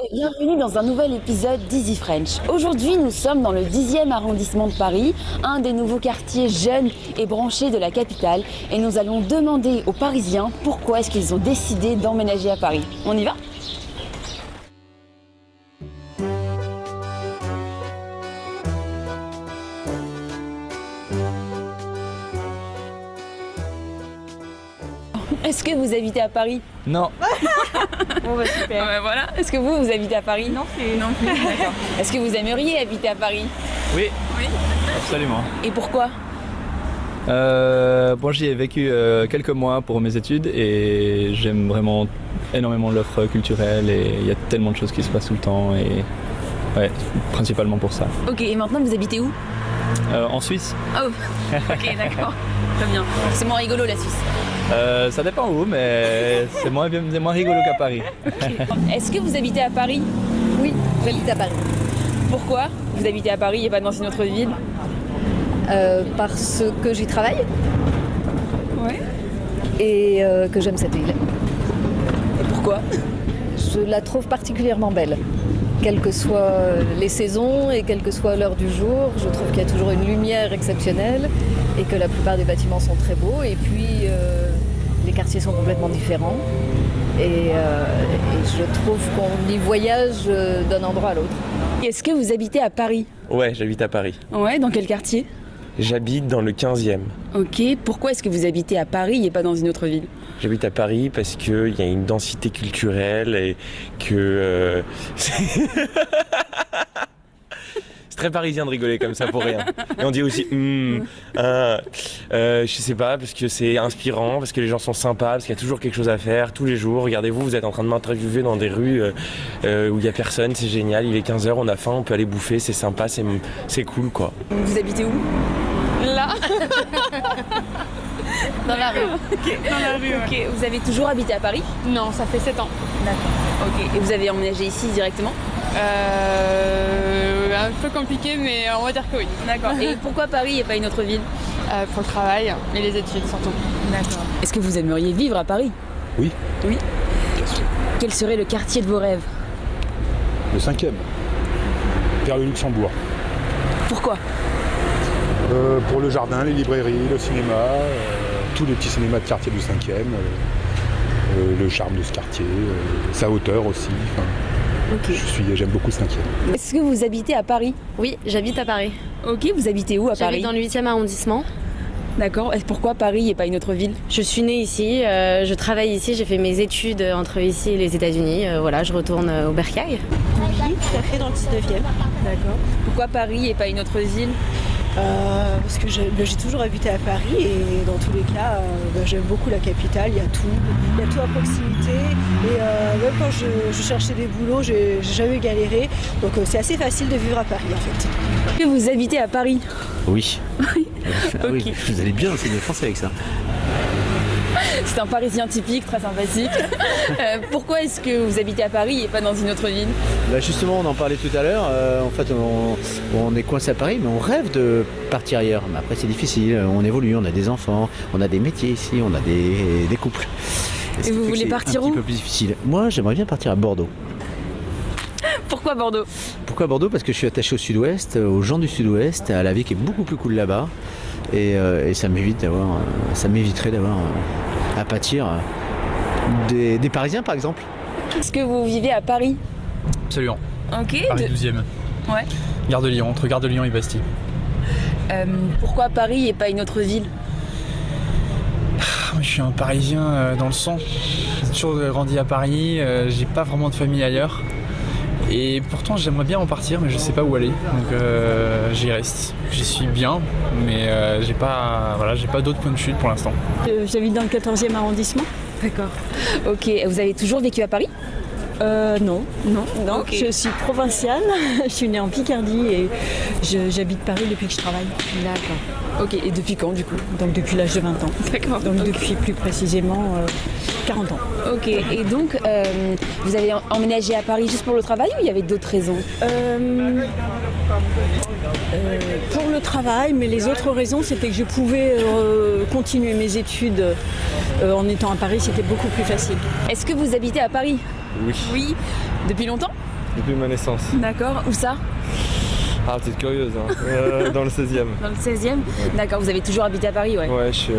Et bienvenue dans un nouvel épisode d'Easy French. Aujourd'hui, nous sommes dans le 10e arrondissement de Paris, un des nouveaux quartiers jeunes et branchés de la capitale. Et nous allons demander aux Parisiens pourquoi est-ce qu'ils ont décidé d'emménager à Paris. On y va ? Est-ce que vous habitez à Paris ? Non. Bon bah super. Voilà. Est-ce que vous habitez à Paris ? Non plus. Non plus. D'accord. Est-ce que vous aimeriez habiter à Paris ? Oui. Oui. Absolument. Et pourquoi ? Bon, j'y ai vécu quelques mois pour mes études et j'aime vraiment énormément l'offre culturelle et il y a tellement de choses qui se passent tout le temps et ouais, principalement pour ça. Ok, et maintenant vous habitez où ? En Suisse, Oh, ok, d'accord. Très bien. C'est moins rigolo la Suisse. ça dépend où, mais c'est moins rigolo qu'à Paris. Est-ce que vous habitez à Paris ? Oui, j'habite à Paris. Pourquoi vous habitez à Paris et pas dans une autre ville ? Parce que j'y travaille Ouais. et que j'aime cette ville. Et pourquoi ? Je la trouve particulièrement belle. Quelles que soient les saisons et quelle que soit l'heure du jour, je trouve qu'il y a toujours une lumière exceptionnelle et que la plupart des bâtiments sont très beaux. Et puis, les quartiers sont complètement différents. Et je trouve qu'on y voyage d'un endroit à l'autre. Est-ce que vous habitez à Paris ? Ouais, j'habite à Paris. Ouais, dans quel quartier ? J'habite dans le 15e. Ok, pourquoi est-ce que vous habitez à Paris et pas dans une autre ville ? J'habite à Paris parce qu'il y a une densité culturelle et que... c'est très parisien de rigoler comme ça pour rien. Et on dit aussi je sais pas, parce que c'est inspirant, parce que les gens sont sympas, parce qu'il y a toujours quelque chose à faire tous les jours. Regardez-vous, vous êtes en train de m'interviewer dans des rues où il y a personne, c'est génial, il est 15h, on a faim, on peut aller bouffer, c'est sympa, c'est cool quoi. Vous habitez où ? Là. Dans la rue. Ok. Dans la rue, Ok, vous avez toujours habité à Paris ? Non, ça fait 7 ans. D'accord. Ok, et vous avez emménagé ici directement ? Un peu compliqué, mais on va dire que oui. D'accord. Et pourquoi Paris et pas une autre ville ? Pour le travail et les études surtout. D'accord. Est-ce que vous aimeriez vivre à Paris ? Oui. Oui. Bien sûr. Quel serait le quartier de vos rêves ? Le 5e, vers le Luxembourg. Pourquoi ? Pour le jardin, les librairies, le cinéma, tous les petits cinémas de quartier du 5e, le charme de ce quartier, sa hauteur aussi. Ok. J'aime beaucoup ce 5e. Est-ce que vous habitez à Paris ? Oui, j'habite à Paris. Ok, vous habitez où à Paris ? J'habite dans le 8e arrondissement. D'accord. Et pourquoi Paris et pas une autre ville ? Je suis née ici, je travaille ici, j'ai fait mes études entre ici et les États-Unis. Voilà, je retourne au Bercail. Oui, tout à fait, dans le 19e. D'accord. Pourquoi Paris et pas une autre ville ? Parce que j'ai toujours habité à Paris et dans tous les cas, j'aime beaucoup la capitale, il y a tout à proximité et même quand je cherchais des boulots, j'ai jamais galéré, donc c'est assez facile de vivre à Paris en fait. Est-ce que vous habitez à Paris ? Oui. Ah oui, Ok. vous allez bien enseigner le français avec ça. C'est un Parisien typique, très sympathique. Pourquoi est-ce que vous habitez à Paris et pas dans une autre ville ? Bah justement, on en parlait tout à l'heure. En fait, on est coincé à Paris, mais on rêve de partir ailleurs. Mais après, c'est difficile. On évolue, on a des enfants, on a des métiers ici, on a des couples. Et vous voulez partir où ? Un petit peu plus difficile. Moi, j'aimerais bien partir à Bordeaux. Pourquoi Bordeaux ? Pourquoi Bordeaux ? Parce que je suis attaché au sud-ouest, aux gens du sud-ouest, à la vie qui est beaucoup plus cool là-bas. Et ça m'éviterait d'avoir à pâtir des Parisiens, par exemple. Est-ce que vous vivez à Paris ? Absolument. Ok. Paris 12e. Ouais. Gare de Lyon, entre Gare de Lyon et Bastille. Pourquoi Paris et pas une autre ville ? Moi, je suis un Parisien dans le sang. J'ai toujours grandi à Paris, j'ai pas vraiment de famille ailleurs. Et pourtant j'aimerais bien en partir mais je sais pas où aller, donc j'y reste. J'y suis bien mais j'ai pas d'autres points de chute pour l'instant. J'habite dans le 14e arrondissement. D'accord. Ok, vous avez toujours vécu à Paris ? Non. Ok. Je suis provinciale, je suis née en Picardie et j'habite Paris depuis que je travaille. D'accord. Ok, et depuis quand du coup ? Donc depuis l'âge de 20 ans. D'accord. Donc depuis plus précisément 40 ans. Ok, et donc vous avez emménagé à Paris juste pour le travail ou il y avait d'autres raisons ? Pour le travail, mais les autres raisons c'était que je pouvais continuer mes études en étant à Paris, c'était beaucoup plus facile. Est-ce que vous habitez à Paris ? Oui, Oui. Depuis longtemps? depuis ma naissance. D'accord. Où ça? Ah, petite curieuse, hein. Dans le 16e. Dans le 16e? D'accord, vous avez toujours habité à Paris, ouais. Ouais, je suis.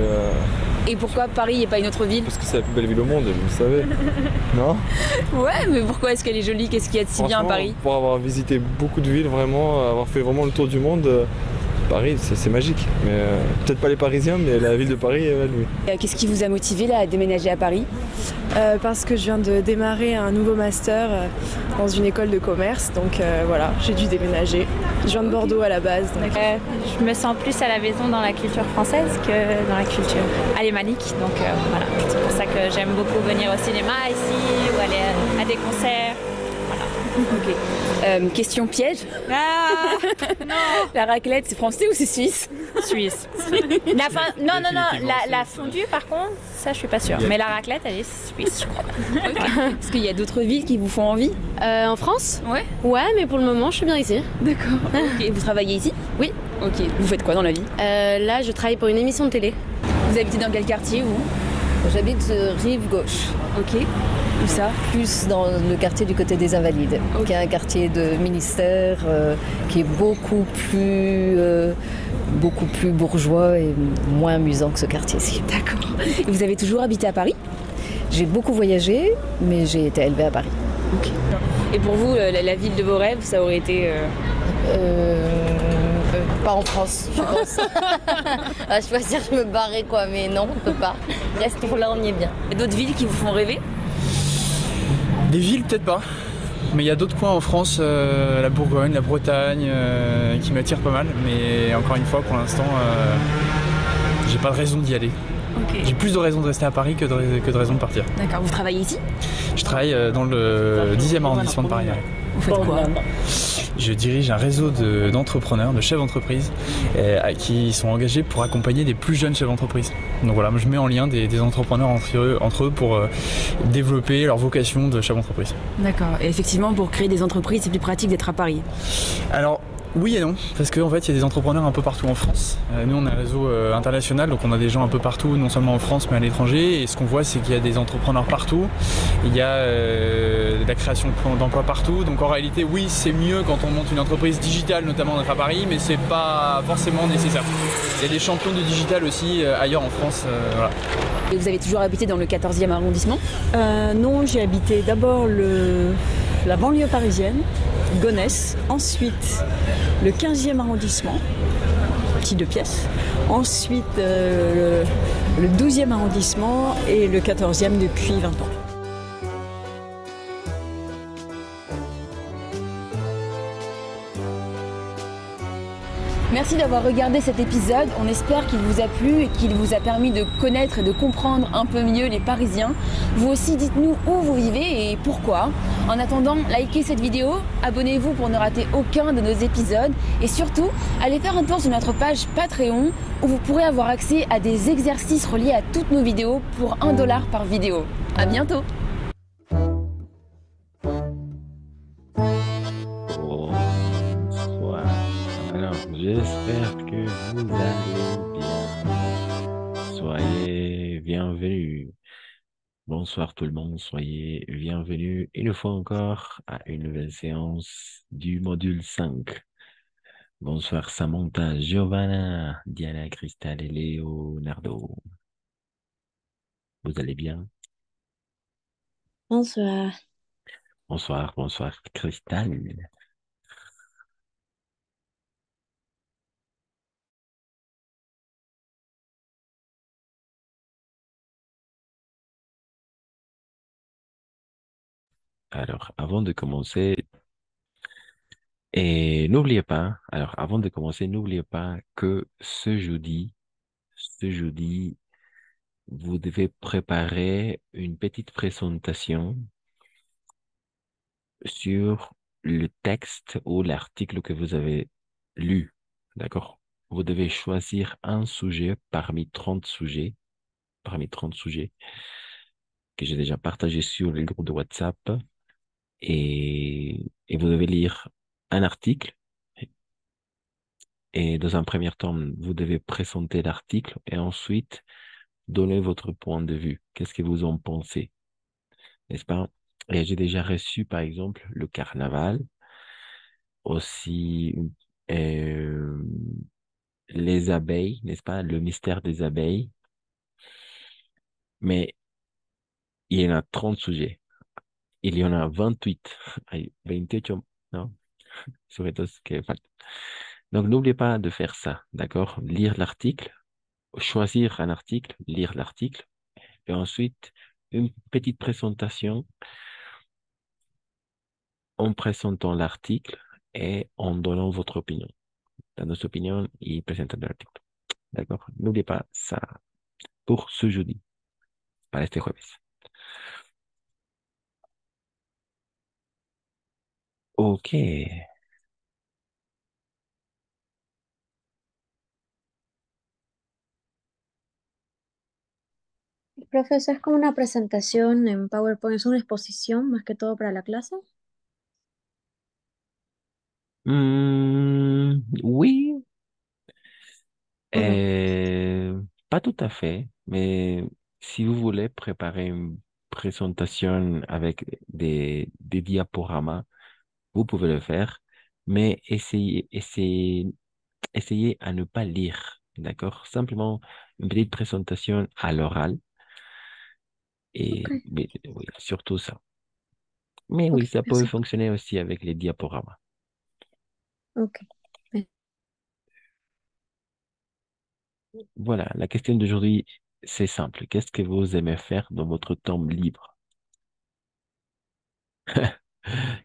Et pourquoi Paris et pas une autre ville? Parce que c'est la plus belle ville au monde, vous le savez. Non? Ouais, mais pourquoi est-ce qu'elle est jolie? Qu'est-ce qu'il y a de si bien à Franchement, Paris? pour avoir visité beaucoup de villes, vraiment, avoir fait vraiment le tour du monde, Paris, c'est magique. Mais peut-être pas les Parisiens, mais la ville de Paris, lui. Qu'est-ce qui vous a motivé là à déménager à Paris? Parce que je viens de démarrer un nouveau master dans une école de commerce, donc voilà, j'ai dû déménager. Je viens de Bordeaux à la base. Donc... je me sens plus à la maison dans la culture française que dans la culture alémanique, donc voilà. C'est pour ça que j'aime beaucoup venir au cinéma ici ou aller à des concerts. Ok. Question piège. Ah non. La raclette, c'est français ou c'est suisse? Suisse. La fondue par contre, ça je suis pas sûre. Mais la raclette, elle est suisse, je crois. Est-ce qu'il y a d'autres villes qui vous font envie? En France? Ouais. Ouais, mais pour le moment, je suis bien ici. D'accord. Et vous travaillez ici? Oui. Ok. Vous faites quoi dans la vie? Là, je travaille pour une émission de télé. Vous habitez dans quel quartier, vous? J'habite rive gauche. Ok. Où ça? Plus dans le quartier du côté des Invalides, qui est un quartier de ministère qui est beaucoup plus bourgeois et moins amusant que ce quartier-ci. D'accord. Et vous avez toujours habité à Paris? J'ai beaucoup voyagé, mais j'ai été élevée à Paris. Ok. Et pour vous, la ville de vos rêves, ça aurait été Pas en France, je pense. À choisir, je me barrais quoi, mais non, on peut pas. Restons là, on y est bien. Il y a d'autres villes qui vous font rêver? Des villes, peut-être pas. Mais il y a d'autres coins en France, la Bourgogne, la Bretagne, qui m'attirent pas mal. Mais encore une fois, pour l'instant, j'ai pas de raison d'y aller. Okay. J'ai plus de raisons de rester à Paris que de raisons de partir. D'accord, vous travaillez ici? Je travaille dans le 10e arrondissement de Paris. Vous faites quoi? Je dirige un réseau d'entrepreneurs, de chefs d'entreprise qui sont engagés pour accompagner des plus jeunes chefs d'entreprise. Donc voilà, je mets en lien des entrepreneurs entre eux pour développer leur vocation de chef d'entreprise. D'accord, et effectivement pour créer des entreprises c'est plus pratique d'être à Paris. Alors oui et non, parce qu'en fait il y a des entrepreneurs un peu partout en France. Nous on a un réseau international, donc on a des gens un peu partout, non seulement en France mais à l'étranger. Et ce qu'on voit c'est qu'il y a des entrepreneurs partout, il y a de la création d'emplois partout. Donc en réalité oui c'est mieux quand on monte une entreprise digitale notamment d'être à Paris, mais c'est pas forcément nécessaire. Il y a des champions de digital aussi ailleurs en France. Voilà. Et vous avez toujours habité dans le 14e arrondissement? Non, j'ai habité d'abord la banlieue parisienne, Gonesse, ensuite le 15e arrondissement, petit 2 pièces, ensuite le 12e arrondissement et le 14e depuis 20 ans. Merci d'avoir regardé cet épisode, on espère qu'il vous a plu et qu'il vous a permis de connaître et de comprendre un peu mieux les Parisiens. Vous aussi dites-nous où vous vivez et pourquoi. En attendant, likez cette vidéo, abonnez-vous pour ne rater aucun de nos épisodes et surtout, allez faire un tour sur notre page Patreon où vous pourrez avoir accès à des exercices reliés à toutes nos vidéos pour 1 $ par vidéo. À bientôt! J'espère que vous allez bien. Soyez bienvenus. Bonsoir tout le monde, soyez bienvenus une fois encore à une nouvelle séance du module 5. Bonsoir Samantha, Giovanna, Diana, Cristal et Leonardo. Vous allez bien? Bonsoir. Bonsoir Cristal. Alors, avant de commencer, n'oubliez pas que ce jeudi, vous devez préparer une petite présentation sur le texte ou l'article que vous avez lu, d'accord? Vous devez choisir un sujet parmi 30 sujets que j'ai déjà partagé sur le groupe de WhatsApp. Et vous devez lire un article et dans un premier temps, vous devez présenter l'article et ensuite donner votre point de vue. Qu'est-ce que vous en pensez? N'est-ce pas? Et j'ai déjà reçu, par exemple, le carnaval, aussi euh, les abeilles, n'est-ce pas? Le mystère des abeilles. Mais il y en a 30 sujets. Il y en a 28. Hay 28, ¿no? Sujetos que faltan. Donc, n'oubliez pas de faire ça, d'accord? Lire l'article, choisir un article, lire l'article, et ensuite, une petite présentation en présentant l'article et en donnant votre opinion. Dando su opinión y presentando el artículo. D'accord? N'oubliez pas ça pour ce jeudi, para este jueves. Ok. Profesor, es como una presentación en PowerPoint, es una exposición más que todo para la clase. Oui, Ok. pas tout à fait, mais si vous voulez préparer une présentation avec des diaporamas, vous pouvez le faire, mais essayez à ne pas lire, d'accord? Simplement une petite présentation à l'oral et Ok. oui, surtout ça. Mais oui, Ok, ça peut merci. fonctionner aussi avec les diaporamas. Ok. Voilà, la question d'aujourd'hui, c'est simple. Qu'est-ce que vous aimez faire dans votre temps libre?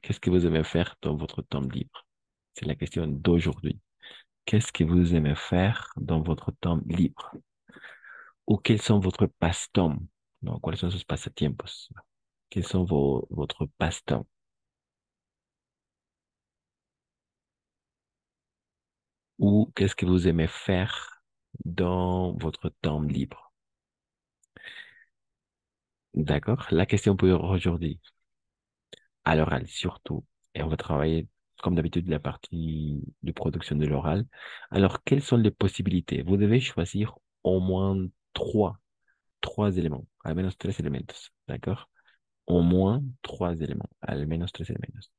Qu'est-ce que vous aimez faire dans votre temps libre? C'est la question d'aujourd'hui. Qu'est-ce que vous aimez faire dans votre temps libre? Ou quels sont votre passe-temps? Non, ¿cuáles son sus pasatiempos? Quels sont votre passe-temps? Ou qu'est-ce que vous aimez faire dans votre temps libre? D'accord? La question pour aujourd'hui, à l'oral surtout, et on va travailler comme d'habitude la partie de production de l'oral. Alors, quelles sont les possibilités? Vous devez choisir au moins trois éléments, al menos tres elementos, d'accord? Au moins trois éléments, al menos tres elementos.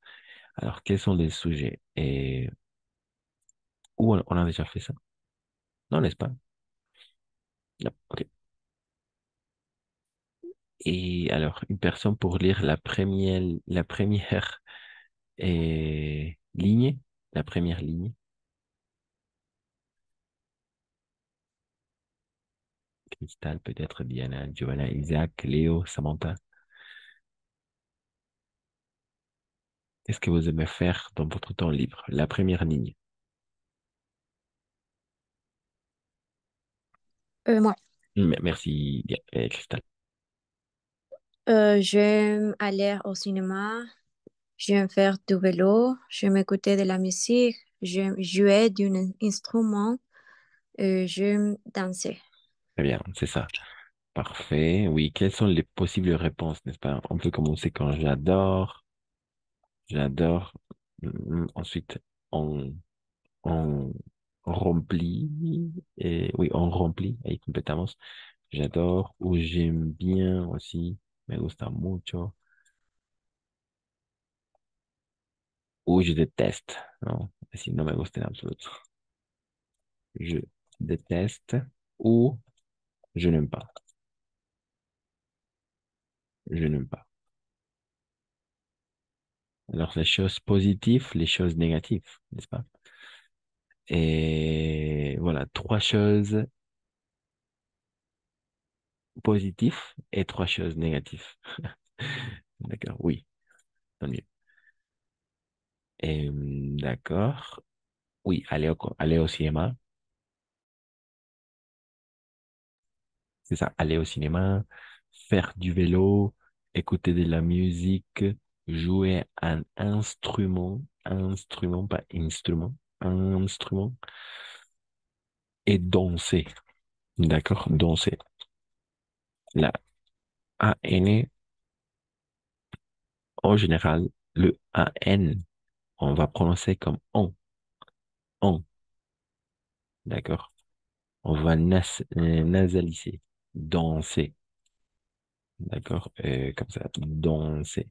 Alors, quels sont les sujets? Et où on a déjà fait ça? Non, n'est-ce pas? Non, ok. Et alors, une personne pour lire la première ligne, la première ligne. Cristal, peut-être Diana, Joanna, Isaac, Léo, Samantha. Qu'est-ce que vous aimez faire dans votre temps libre? La première ligne. Moi, Merci, Cristal. j'aime aller au cinéma, j'aime faire du vélo, j'aime écouter de la musique, j'aime jouer d'un instrument, j'aime danser. Très bien, c'est ça. Parfait. Oui, quelles sont les possibles réponses, n'est-ce pas? On peut commencer quand j'adore. Ensuite, on, on remplit. Et, oui, on remplit. Ahí completamos. J'adore ou j'aime bien aussi. Me gusta mucho. Ou je déteste. Non, si no me gusta en absoluto. Je déteste ou je n'aime pas. Je n'aime pas. Alors, les choses positives, les choses négatives, n'est-ce pas? Et voilà, trois choses positives et trois choses négatives. D'accord, oui, tant mieux. D'accord. Oui, aller au cinéma. C'est ça, aller au cinéma, faire du vélo, écouter de la musique, jouer un instrument, pas instrument, un instrument, et danser. D'accord? Danser. La AN, en général, le AN, on va prononcer comme on, d'accord? On va nasaliser, danser, d'accord? Comme ça, danser.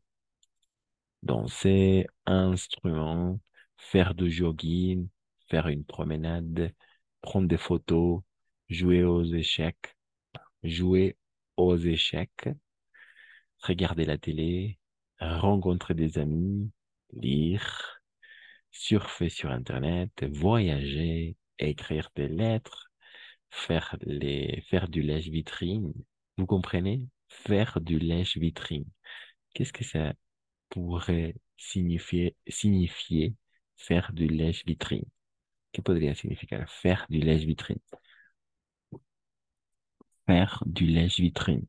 danser, instrument, faire du jogging, faire une promenade, prendre des photos, jouer aux échecs, jouer aux échecs, regarder la télé, rencontrer des amis, lire, surfer sur Internet, voyager, écrire des lettres, faire du lèche-vitrine. Vous comprenez? Faire du lèche-vitrine. Qu'est-ce que ça pourrait signifier faire du lèche-vitrine? Que podría significar faire du lèche-vitrine? Faire du lèche-vitrine.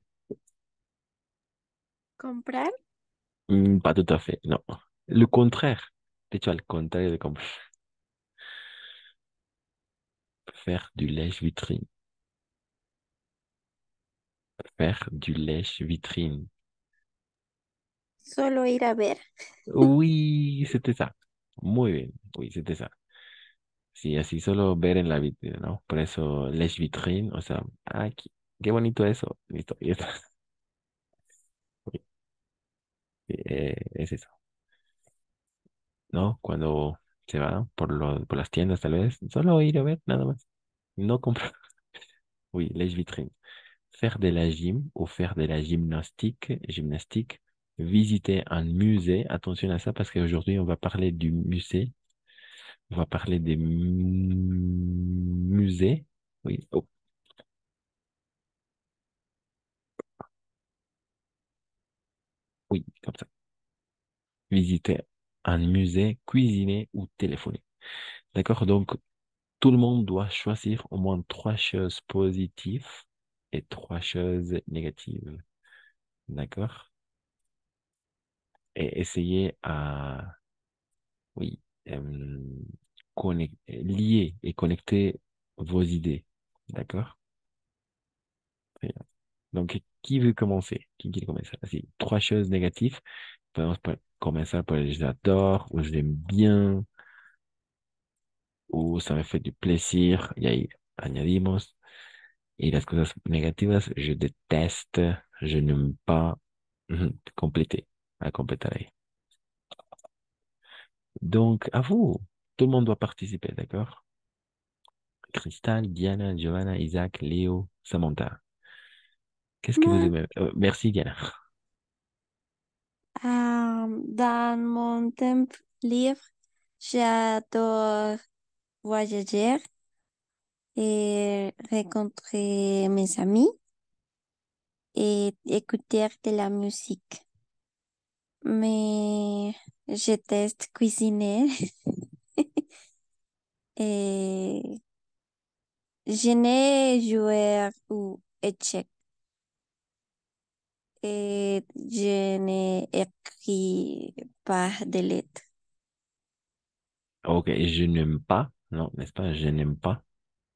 Comprar. Pas tout à fait, non. Le contraire. De hecho, al contrario de comprar. Faire du lèche-vitrine. Faire du lèche-vitrine. Solo ir a ver. Oui, c'était ça. Muy bien. Oui, c'était ça. Sí, así solo ver en la vitrina, ¿no? Por eso, lèche-vitrine, o sea, qué bonito eso. Listo, y está. Oui, es eso, ¿no? Cuando se va por las tiendas, tal vez, solo ir a ver, nada más. No comprar. Oui, lèche-vitrine. Faire de la gym ou faire de la gymnastique, visiter un musée. Attention à ça parce qu'aujourd'hui, on va parler du musée. On va parler des musées. Oui, oh, oui, comme ça. Visiter un musée, cuisiner ou téléphoner. D'accord? Donc, tout le monde doit choisir au moins trois choses positives et trois choses négatives. D'accord? Et essayer à, oui, lier et connecter vos idées. D'accord? Très bien. Donc, qui veut commencer? Qui commence? Así, trois choses négatives. Podemos comenzar por el j'adore, ou j'aime bien, ou ça me fait du plaisir. Y ahí añadimos. Y las cosas negativas, je déteste, je n'aime pas. Compléter. À compléter ahí. Donc, à vous. Tout le monde doit participer, d'accord? Crystal, Diana, Giovanna, Isaac, Léo, Samantha. Qu'est-ce que vous Moi, aimez? Merci, Diana. dans mon temps libre, j'adore voyager et rencontrer mes amis et écouter de la musique. Mais je teste cuisiner et je n'ai joué ou échec et je n'ai écrit pas de lettres. Ok, je n'aime pas, non, n'est-ce pas? Je n'aime pas.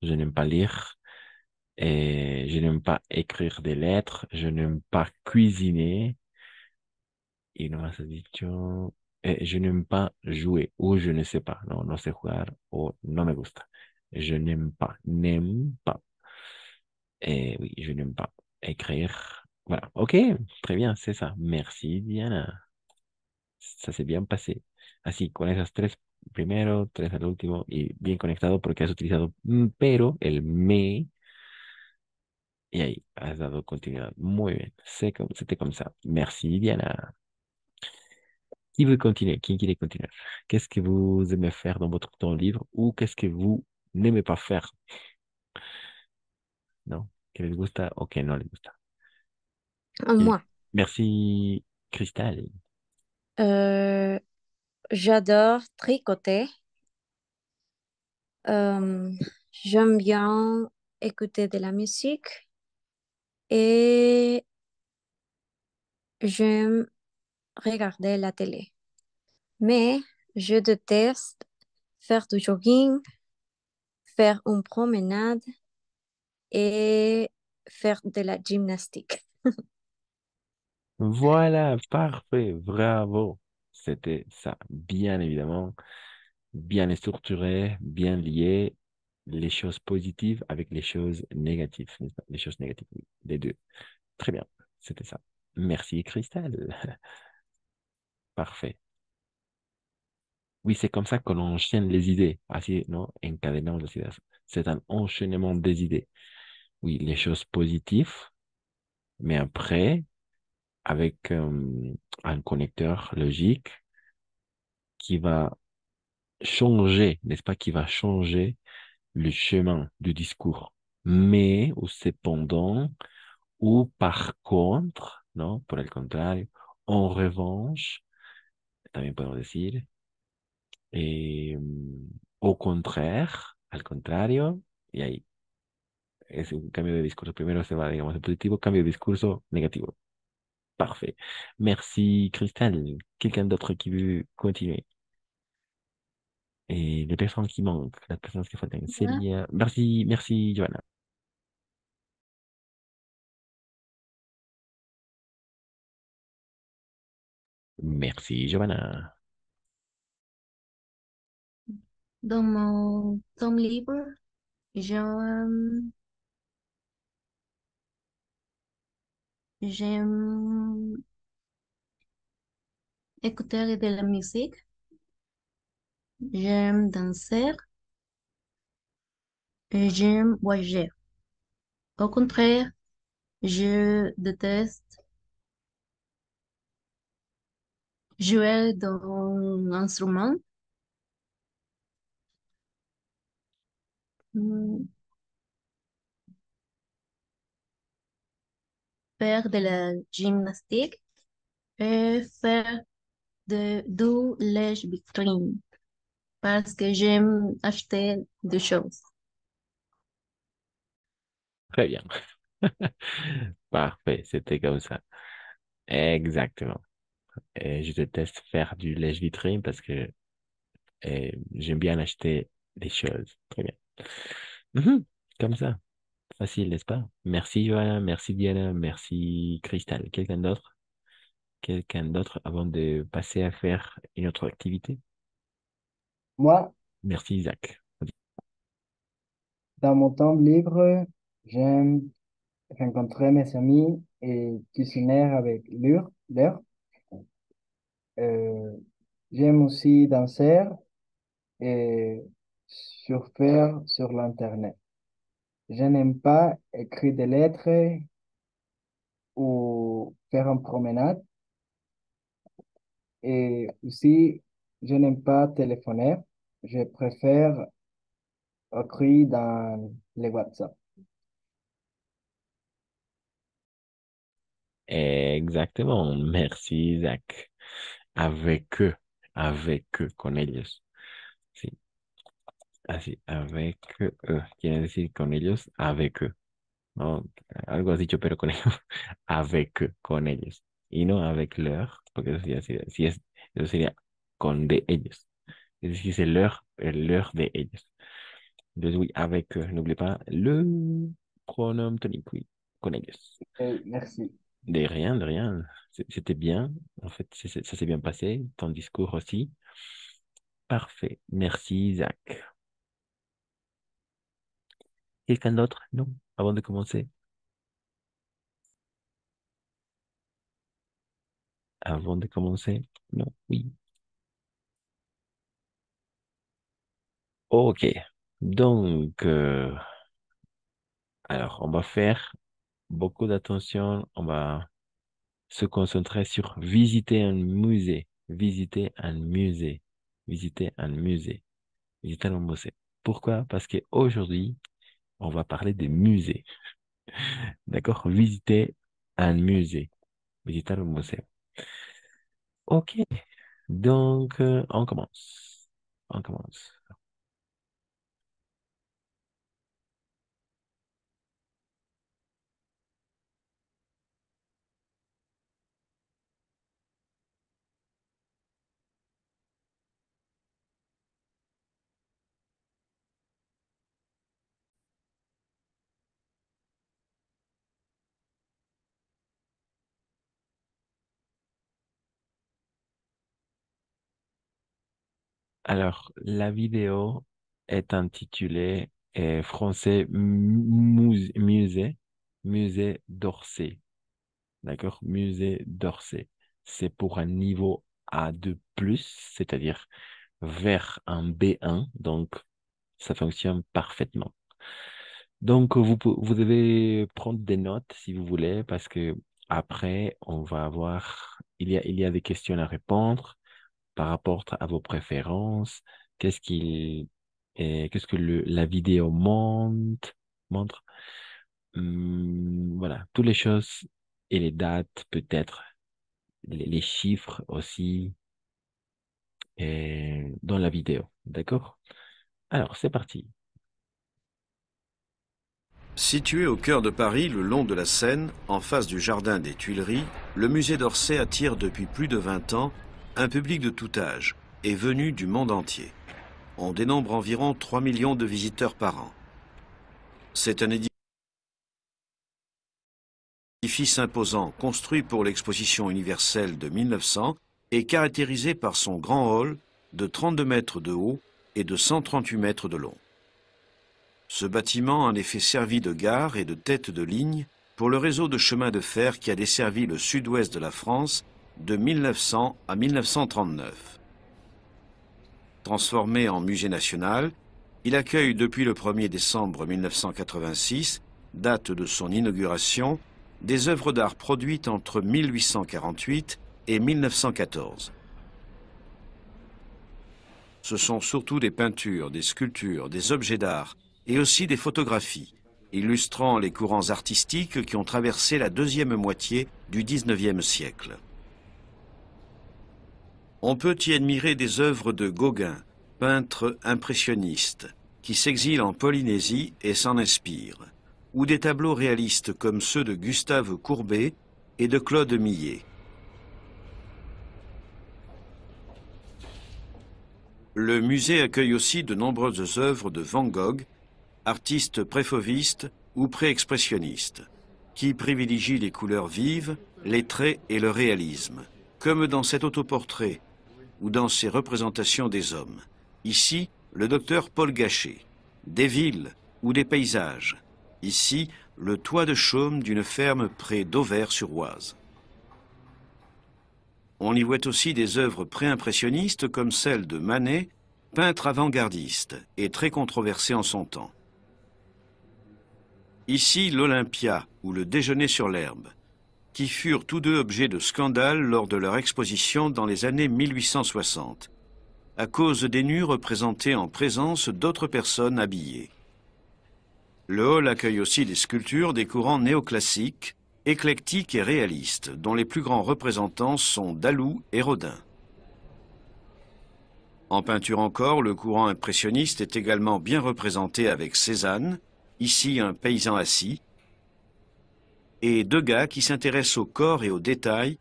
Je n'aime pas lire. Et je n'aime pas écrire des lettres. Je n'aime pas cuisiner. Y no has dicho. Je n'aime pas jouer. Ou je ne sais pas. Non, no sé jugar. O no me gusta. Je n'aime pas. N'aime pas. Et oui, je n'aime pas écrire. Voilà. Ok, très bien, c'est ça. Merci, Diana. Ça s'est bien passé. Así, con esas tres primero, tres al último y bien conectado porque has utilizado pero, el me, y ahí has dado continuidad. Muy bien, c'était comme ça. Merci, Diana. Qui veut continuer? Qui quiere continuer? Qu'est-ce que vous aimez faire dans votre temps libre ou qu'est-ce que vous n'aimez pas faire? ¿No? ¿Que les gusta o que no les gusta? Moi, Merci, Cristal. euh, j'adore tricoter. Euh, J'aime bien écouter de la musique et j'aime regarder la télé. Mais je déteste faire du jogging, faire une promenade et faire de la gymnastique. Voilà, parfait, bravo. C'était ça, bien évidemment, bien structuré, bien lié, les choses positives avec les choses négatives, n'est-ce pas? Les choses négatives, oui, les deux. Très bien, c'était ça. Merci, Christelle. Parfait. Oui, c'est comme ça qu'on enchaîne les idées. Así, ¿no? Encadenamos las ideas. C'est un enchaînement des idées. Oui, les choses positives, mais après, avec un connecteur logique qui va changer, n'est-ce pas, qui va changer le chemin du discours. Mais, ou cependant, ou par contre, ¿no? Por el contrario, en revanche, también podemos decir, au contraire, al contrario, y ahí es un cambio de discurso. Primero se va, digamos, en positivo, cambio de discurso negativo. Parfait. Merci, Cristal. Quelqu'un d'autre qui veut continuer? Et les personnes qui manquent, la personne qui faltan. Moi, Célia. Merci, merci, Johanna. Merci, Johanna. dans mon temps libre, j'aime j'aime écouter de la musique, j'aime danser et j'aime voyager. Au contraire, je déteste jouer d'un instrument. Hmm, faire de la gymnastique et faire du lèche-vitrine parce que j'aime acheter des choses. Très bien. Parfait, c'était comme ça. Exactement. Et je déteste faire du lèche-vitrine parce que j'aime bien acheter des choses. Très bien. Mhm. Comme ça. Facile, n'est-ce pas? Merci, Johanna. Merci, Diana. Merci, Cristal. Quelqu'un d'autre? Quelqu'un d'autre avant de passer à faire une autre activité? Moi, Merci, Isaac. dans mon temps libre, j'aime rencontrer mes amis et cuisiner avec leur. Euh, J'aime aussi danser et surfer sur l'Internet. Je n'aime pas écrire des lettres ou faire une promenade. Et aussi, je n'aime pas téléphoner. Je préfère écrire dans les WhatsApp. Exactement. Merci, Isaac. Avec eux. Avec eux, con ellos. Sí. Así, avec eux. Quiere decir con ellos, avec eux. ¿No? Algo has dicho, pero con ellos. Avec eux, con ellos. Y no avec leur, porque eso sería, eso sería con de ellos. Es decir, c'est leur de ellos. Entonces, oui, avec eux. N'oublie pas le pronom tonique, oui, con ellos. Merci. De rien, de rien. C'était bien. En fait, ça s'est bien passé. Ton discours aussi. Parfait. Merci, Isaac. Quelqu'un d'autre? Non, avant de commencer. Avant de commencer? Non, oui. Ok. Donc, alors, on va faire beaucoup d'attention. On va se concentrer sur visiter un musée. Visiter un musée. Visiter un musée. Visiter un musée. Pourquoi? Parce qu'aujourd'hui, on va parler des musées. D'accord? Visiter un musée. Visiter un musée. Ok. Donc, on commence. On commence. Alors, la vidéo est intitulée Français musée, musée d'Orsay. D'accord? Musée d'Orsay. C'est pour un niveau A2+, c'est-à-dire vers un B1, donc ça fonctionne parfaitement. Donc, vous devez prendre des notes si vous voulez, parce que après, on va avoir, il y a des questions à répondre par rapport à vos préférences, qu'est-ce qu'est-ce que la vidéo montre, voilà, toutes les choses et les dates peut-être, les chiffres aussi dans la vidéo, d'accord? Alors, c'est parti. Situé au cœur de Paris, le long de la Seine, en face du jardin des Tuileries, le musée d'Orsay attire depuis plus de 20 ans un public de tout âge et venu du monde entier. On dénombre environ 3 millions de visiteurs par an. C'est un édifice imposant construit pour l'exposition universelle de 1900 et caractérisé par son grand hall de 32 mètres de haut et de 138 mètres de long. Ce bâtiment a en effet servi de gare et de tête de ligne pour le réseau de chemin de fer qui a desservi le sud-ouest de la France de 1900 à 1939. Transformé en musée national, il accueille depuis le 1er décembre 1986, date de son inauguration, des œuvres d'art produites entre 1848 et 1914. Ce sont surtout des peintures, des sculptures, des objets d'art, et aussi des photographies, illustrant les courants artistiques qui ont traversé la deuxième moitié du XIXe siècle. On peut y admirer des œuvres de Gauguin, peintre impressionniste, qui s'exile en Polynésie et s'en inspire, ou des tableaux réalistes comme ceux de Gustave Courbet et de Claude Millet. Le musée accueille aussi de nombreuses œuvres de Van Gogh, artiste pré-fauviste ou pré-expressionniste, qui privilégie les couleurs vives, les traits et le réalisme, comme dans cet autoportrait ou dans ses représentations des hommes. Ici, le docteur Paul Gachet, des villes ou des paysages. Ici, le toit de chaume d'une ferme près d'Auvers-sur-Oise. On y voit aussi des œuvres pré-impressionnistes comme celle de Manet, peintre avant-gardiste et très controversé en son temps. Ici, l'Olympia ou le déjeuner sur l'herbe, qui furent tous deux objets de scandale lors de leur exposition dans les années 1860, à cause des nus représentés en présence d'autres personnes habillées. Le hall accueille aussi des sculptures des courants néoclassiques, éclectiques et réalistes, dont les plus grands représentants sont Dalou et Rodin. En peinture encore, le courant impressionniste est également bien représenté avec Cézanne, ici un paysan assis, et Degas qui s'intéresse au corps et aux détails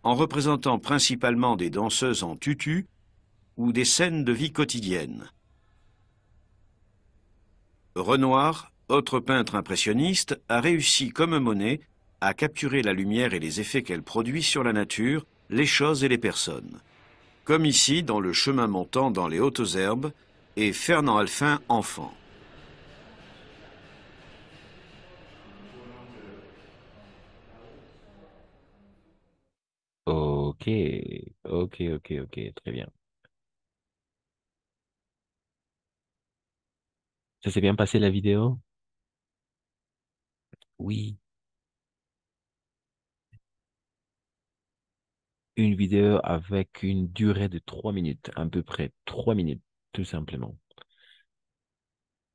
en représentant principalement des danseuses en tutu ou des scènes de vie quotidienne. Renoir, autre peintre impressionniste, a réussi comme Monet à capturer la lumière et les effets qu'elle produit sur la nature, les choses et les personnes. Comme ici dans Le chemin montant dans les hautes herbes et Fernand Alphin enfant. Ok, ok, très bien. Ça s'est bien passé la vidéo? Oui. Une vidéo avec une durée de 3 minutes, à peu près 3 minutes, tout simplement.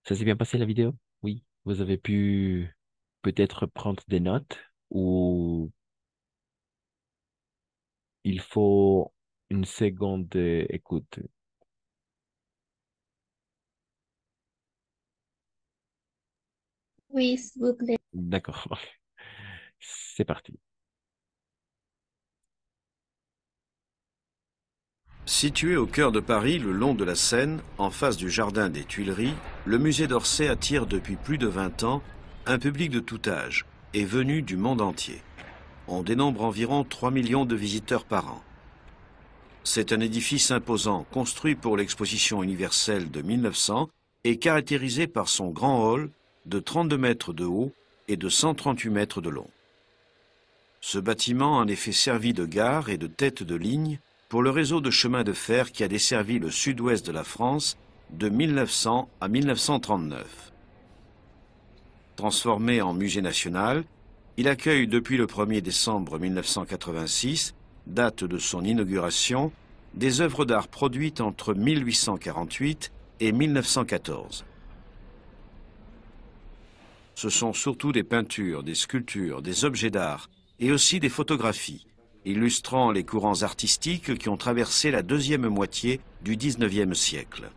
Ça s'est bien passé la vidéo? Oui. Vous avez pu peut-être prendre des notes ou il faut une seconde écoute. Oui, s'il vous plaît. D'accord. C'est parti. Situé au cœur de Paris, le long de la Seine, en face du jardin des Tuileries, le musée d'Orsay attire depuis plus de 20 ans un public de tout âge et venu du monde entier. On dénombre environ 3 millions de visiteurs par an. C'est un édifice imposant construit pour l'exposition universelle de 1900 et caractérisé par son grand hall de 32 mètres de haut et de 138 mètres de long. Ce bâtiment a en effet servi de gare et de tête de ligne pour le réseau de chemin de fer qui a desservi le sud-ouest de la France de 1900 à 1939. Transformé en musée national, il accueille depuis le 1er décembre 1986, date de son inauguration, des œuvres d'art produites entre 1848 et 1914. Ce sont surtout des peintures, des sculptures, des objets d'art et aussi des photographies, illustrant les courants artistiques qui ont traversé la deuxième moitié du XIXe siècle.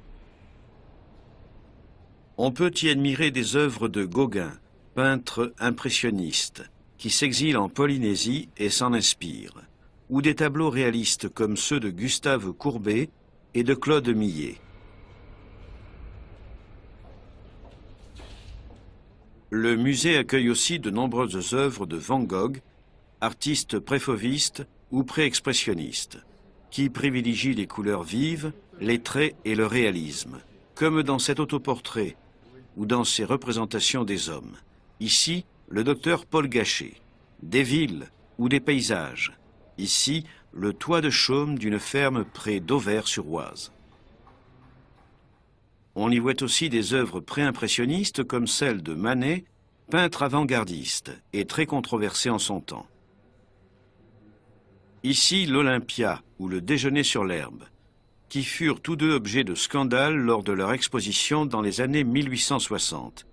On peut y admirer des œuvres de Gauguin, peintre impressionniste, qui s'exile en Polynésie et s'en inspire, ou des tableaux réalistes comme ceux de Gustave Courbet et de Claude Millet. Le musée accueille aussi de nombreuses œuvres de Van Gogh, artiste préfauviste ou pré-expressionniste, qui privilégie les couleurs vives, les traits et le réalisme, comme dans cet autoportrait ou dans ses représentations des hommes. Ici, le docteur Paul Gachet, des villes ou des paysages. Ici, le toit de chaume d'une ferme près d'Auvers-sur-Oise. On y voit aussi des œuvres pré-impressionnistes comme celle de Manet, peintre avant-gardiste et très controversé en son temps. Ici, l'Olympia ou le Déjeuner sur l'herbe, qui furent tous deux objets de scandale lors de leur exposition dans les années 1860,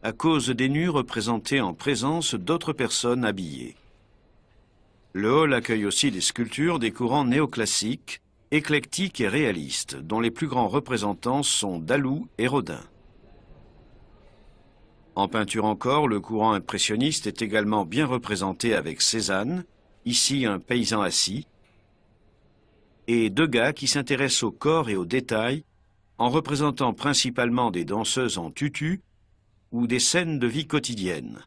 à cause des nus représentés en présence d'autres personnes habillées. Le hall accueille aussi des sculptures des courants néoclassiques, éclectiques et réalistes, dont les plus grands représentants sont Dalou et Rodin. En peinture encore, le courant impressionniste est également bien représenté avec Cézanne, ici un paysan assis, et Degas qui s'intéresse au corps et aux détails en représentant principalement des danseuses en tutu ou des scènes de vie quotidienne.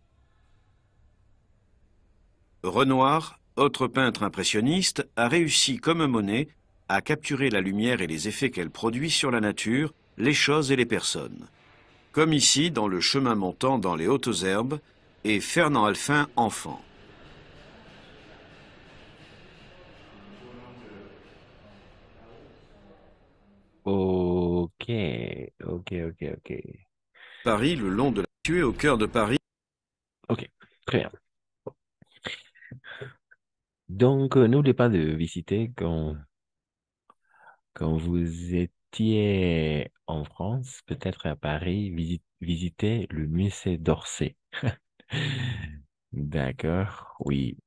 Renoir, autre peintre impressionniste, a réussi comme Monet à capturer la lumière et les effets qu'elle produit sur la nature, les choses et les personnes. Comme ici dans Le chemin montant dans les hautes herbes et Fernand Alphin enfant. Ok, ok. Paris, le long de la tuée au cœur de Paris. Ok, très bien. Donc, n'oubliez pas de visiter quand vous étiez en France, peut-être à Paris, visitez le musée d'Orsay. D'accord, oui,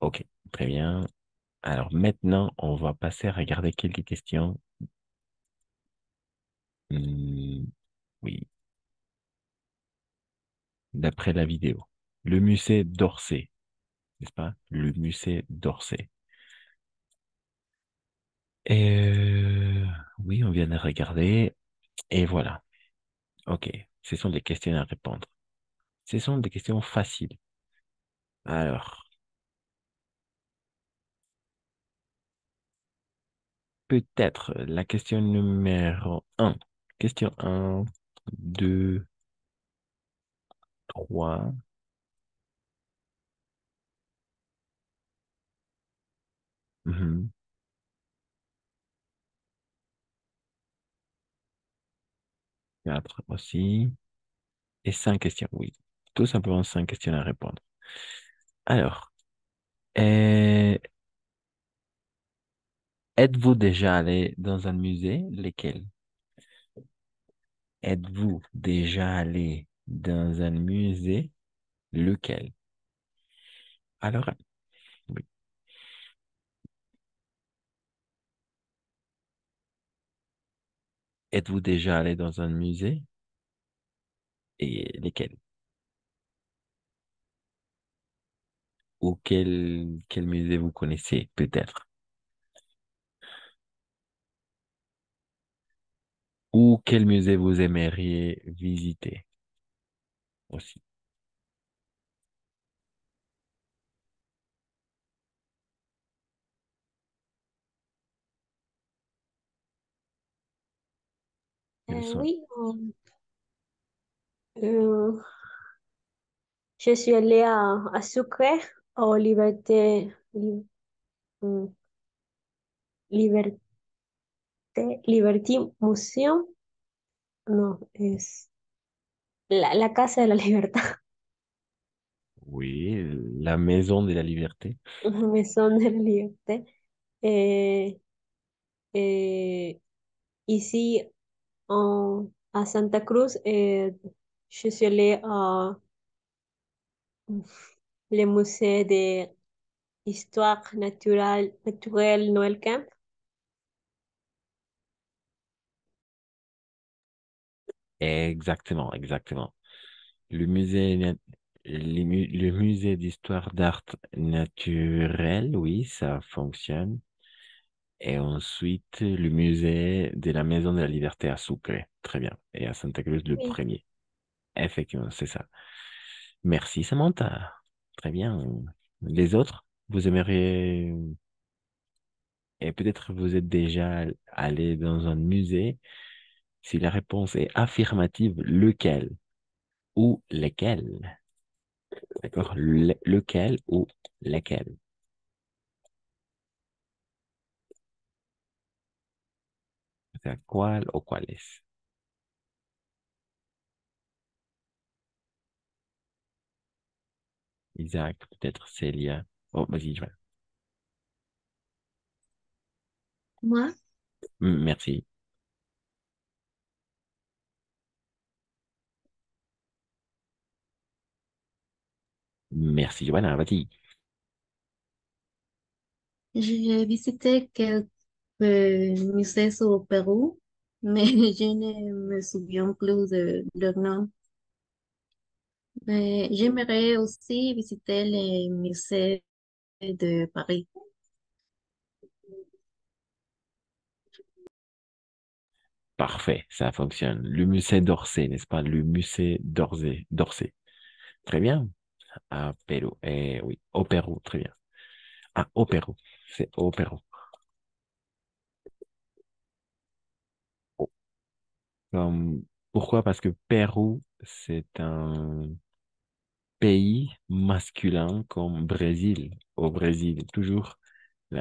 ok, très bien. Alors maintenant, on va passer à regarder quelques questions. Hmm, oui, d'après la vidéo. Le musée d'Orsay, n'est-ce pas? Le musée d'Orsay. Oui, on vient de regarder. Et voilà. Ok, ce sont des questions à répondre. Ce sont des questions faciles. Alors, peut-être la question numéro un. Question un, 2, 3. 4 aussi. Et 5 questions, oui. Tout simplement 5 questions à répondre. Alors, euh, êtes-vous déjà allé dans un musée? Lesquels? Êtes-vous déjà allé dans un musée? Lequel? Alors, oui. Êtes-vous déjà allé dans un musée? Et lesquels? Ou quel musée vous connaissez, peut-être? Ou quel musée vous aimeriez visiter aussi? Quels sont? Oui, euh, je suis allée à Sucre, aux Libertés, Liberté, Liberty Museum. No, es la Casa de la Libertad. Oui, la Maison de la Liberté. Maison de la Liberté. Eh, eh, ici, à Santa Cruz, je suis allée à le musée d'histoire naturelle Noël Camp. Exactement, exactement. Le musée, le musée d'histoire d'art naturelle, oui, ça fonctionne. Et ensuite, le musée de la Maison de la Liberté à Sucre. Très bien. Et à Santa Cruz, le Oui. premier. Effectivement, c'est ça. Merci, Samantha. Très bien. Les autres, vous aimeriez, et peut-être vous êtes déjà allé dans un musée. Si la réponse est affirmative, lequel ou lesquels? D'accord? Lequel ou lesquels? O sea, ¿cuál o cuáles? Isaac, peut-être Célia. Oh, vas-y, Joël. Moi, Merci. Merci, Joanna. Vas-y. j'ai visité quelques musées au Pérou, mais je ne me souviens plus de leur nom. Mais j'aimerais aussi visiter les musées de Paris. Parfait, ça fonctionne. Le musée d'Orsay, n'est-ce pas? Le musée d'Orsay. D'Orsay. Très bien. À Pérou. Oui, au Pérou. Très bien. Ah, au Pérou. C'est au Pérou. Oh. Pourquoi? Parce que Pérou, c'est un pays masculin comme Brésil. Au Brésil, toujours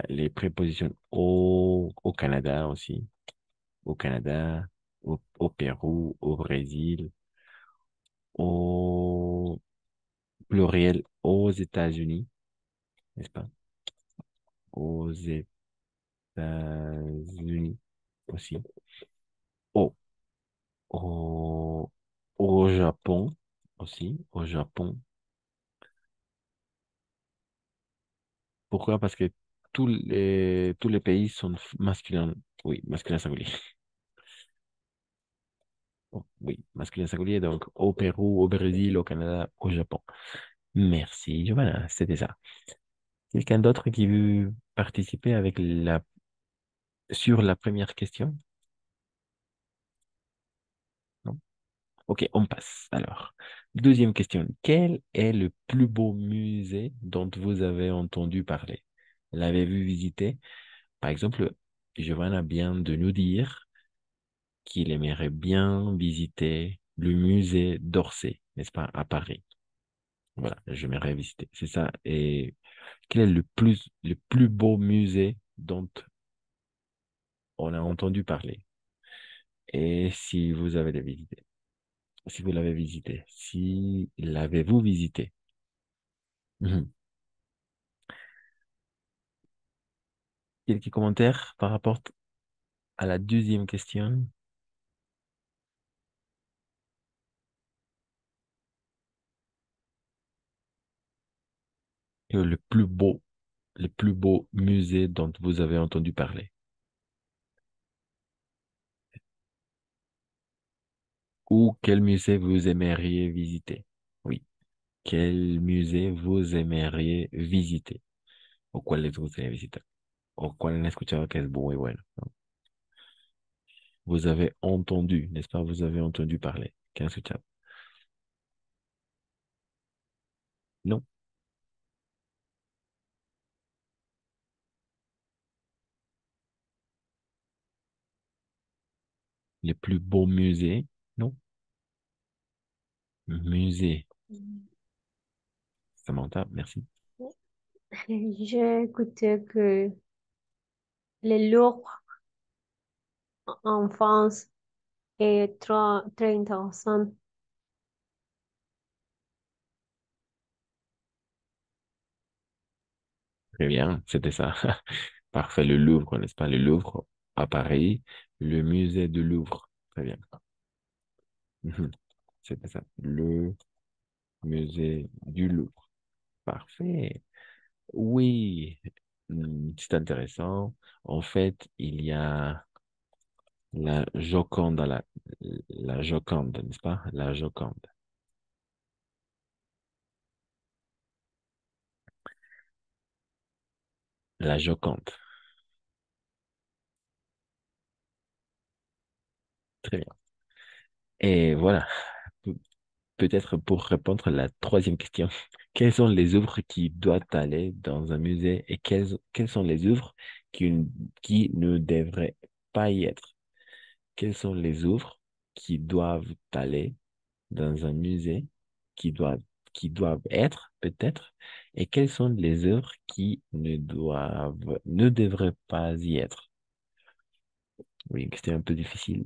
les prépositions au Canada aussi. Au Canada, au Pérou, au Brésil, au pluriel aux États-Unis, n'est-ce pas? Aux États-Unis aussi. Au, au, au Japon aussi. Au Japon. Pourquoi? Parce que tous les pays sont masculins. Oui, masculin singulier. Oh, oui, masculin singulier. Donc, au Pérou, au Brésil, au Canada, au Japon. Merci, Giovanna. C'était ça. Quelqu'un d'autre qui veut participer avec sur la première question? Non? Ok, on passe alors. Deuxième question. Quel est le plus beau musée dont vous avez entendu parler? L'avez-vous visité? Par exemple, Giovanna vient de nous dire qu'il aimerait bien visiter le musée d'Orsay, n'est-ce pas, à Paris. Voilà, j'aimerais visiter. C'est ça. Et quel est le plus beau musée dont on a entendu parler? Et si vous avez visité, si vous l'avez visité, si l'avez-vous visité? Mhm. Quelques commentaires par rapport à la deuxième question? Et le plus beau musée dont vous avez entendu parler? Ou quel musée vous aimeriez visiter? Oui, quel musée vous aimeriez visiter? ¿O cuál les gustaría visitar? ¿O cuál han escuchado que es muy bueno? ¿No? Vous avez entendu, n'est-ce pas? Vous avez entendu parler. ¿Qué han escuchado? Non? Les plus beaux musées? Non? Musée. Samantha, merci. J'ai écouté que Le Louvre en France est très intéressant. Très bien, c'était ça. Parfait, le Louvre, n'est-ce pas? Le Louvre à Paris, le musée du Louvre. Très bien. Mhm. C'était ça. Le musée du Louvre. Parfait. Oui, c'est intéressant. En fait, il y a la Joconde, n'est-ce pas? La Joconde. La Joconde. Très bien. Et voilà. Pe- Peut-être pour répondre à la troisième question. Quelles sont les œuvres qui doivent aller dans un musée et quelles sont les œuvres qui ne devraient pas y être? Quelles sont les œuvres qui doivent aller dans un musée, qui doivent, qui doivent être peut-être, et quelles sont les œuvres qui ne devraient pas y être? Oui, une question un peu difficile.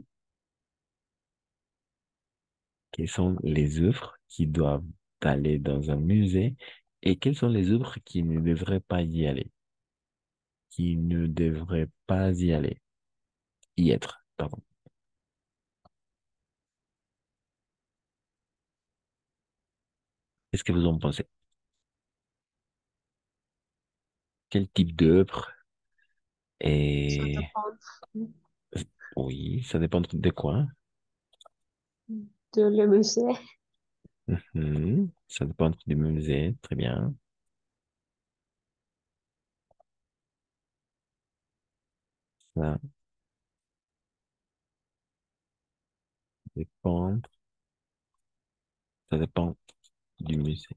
Quelles sont les œuvres qui doivent aller dans un musée et quelles sont les œuvres qui ne devraient pas y aller, qui ne devraient pas y aller, y être, pardon. Qu'est-ce que vous en pensez? Quel type d'œuvre Ça et dépend oui, ça dépend de quoi. de le musée. Mhm. Ça dépend du musée, très bien. Ça dépend, ça dépend du musée.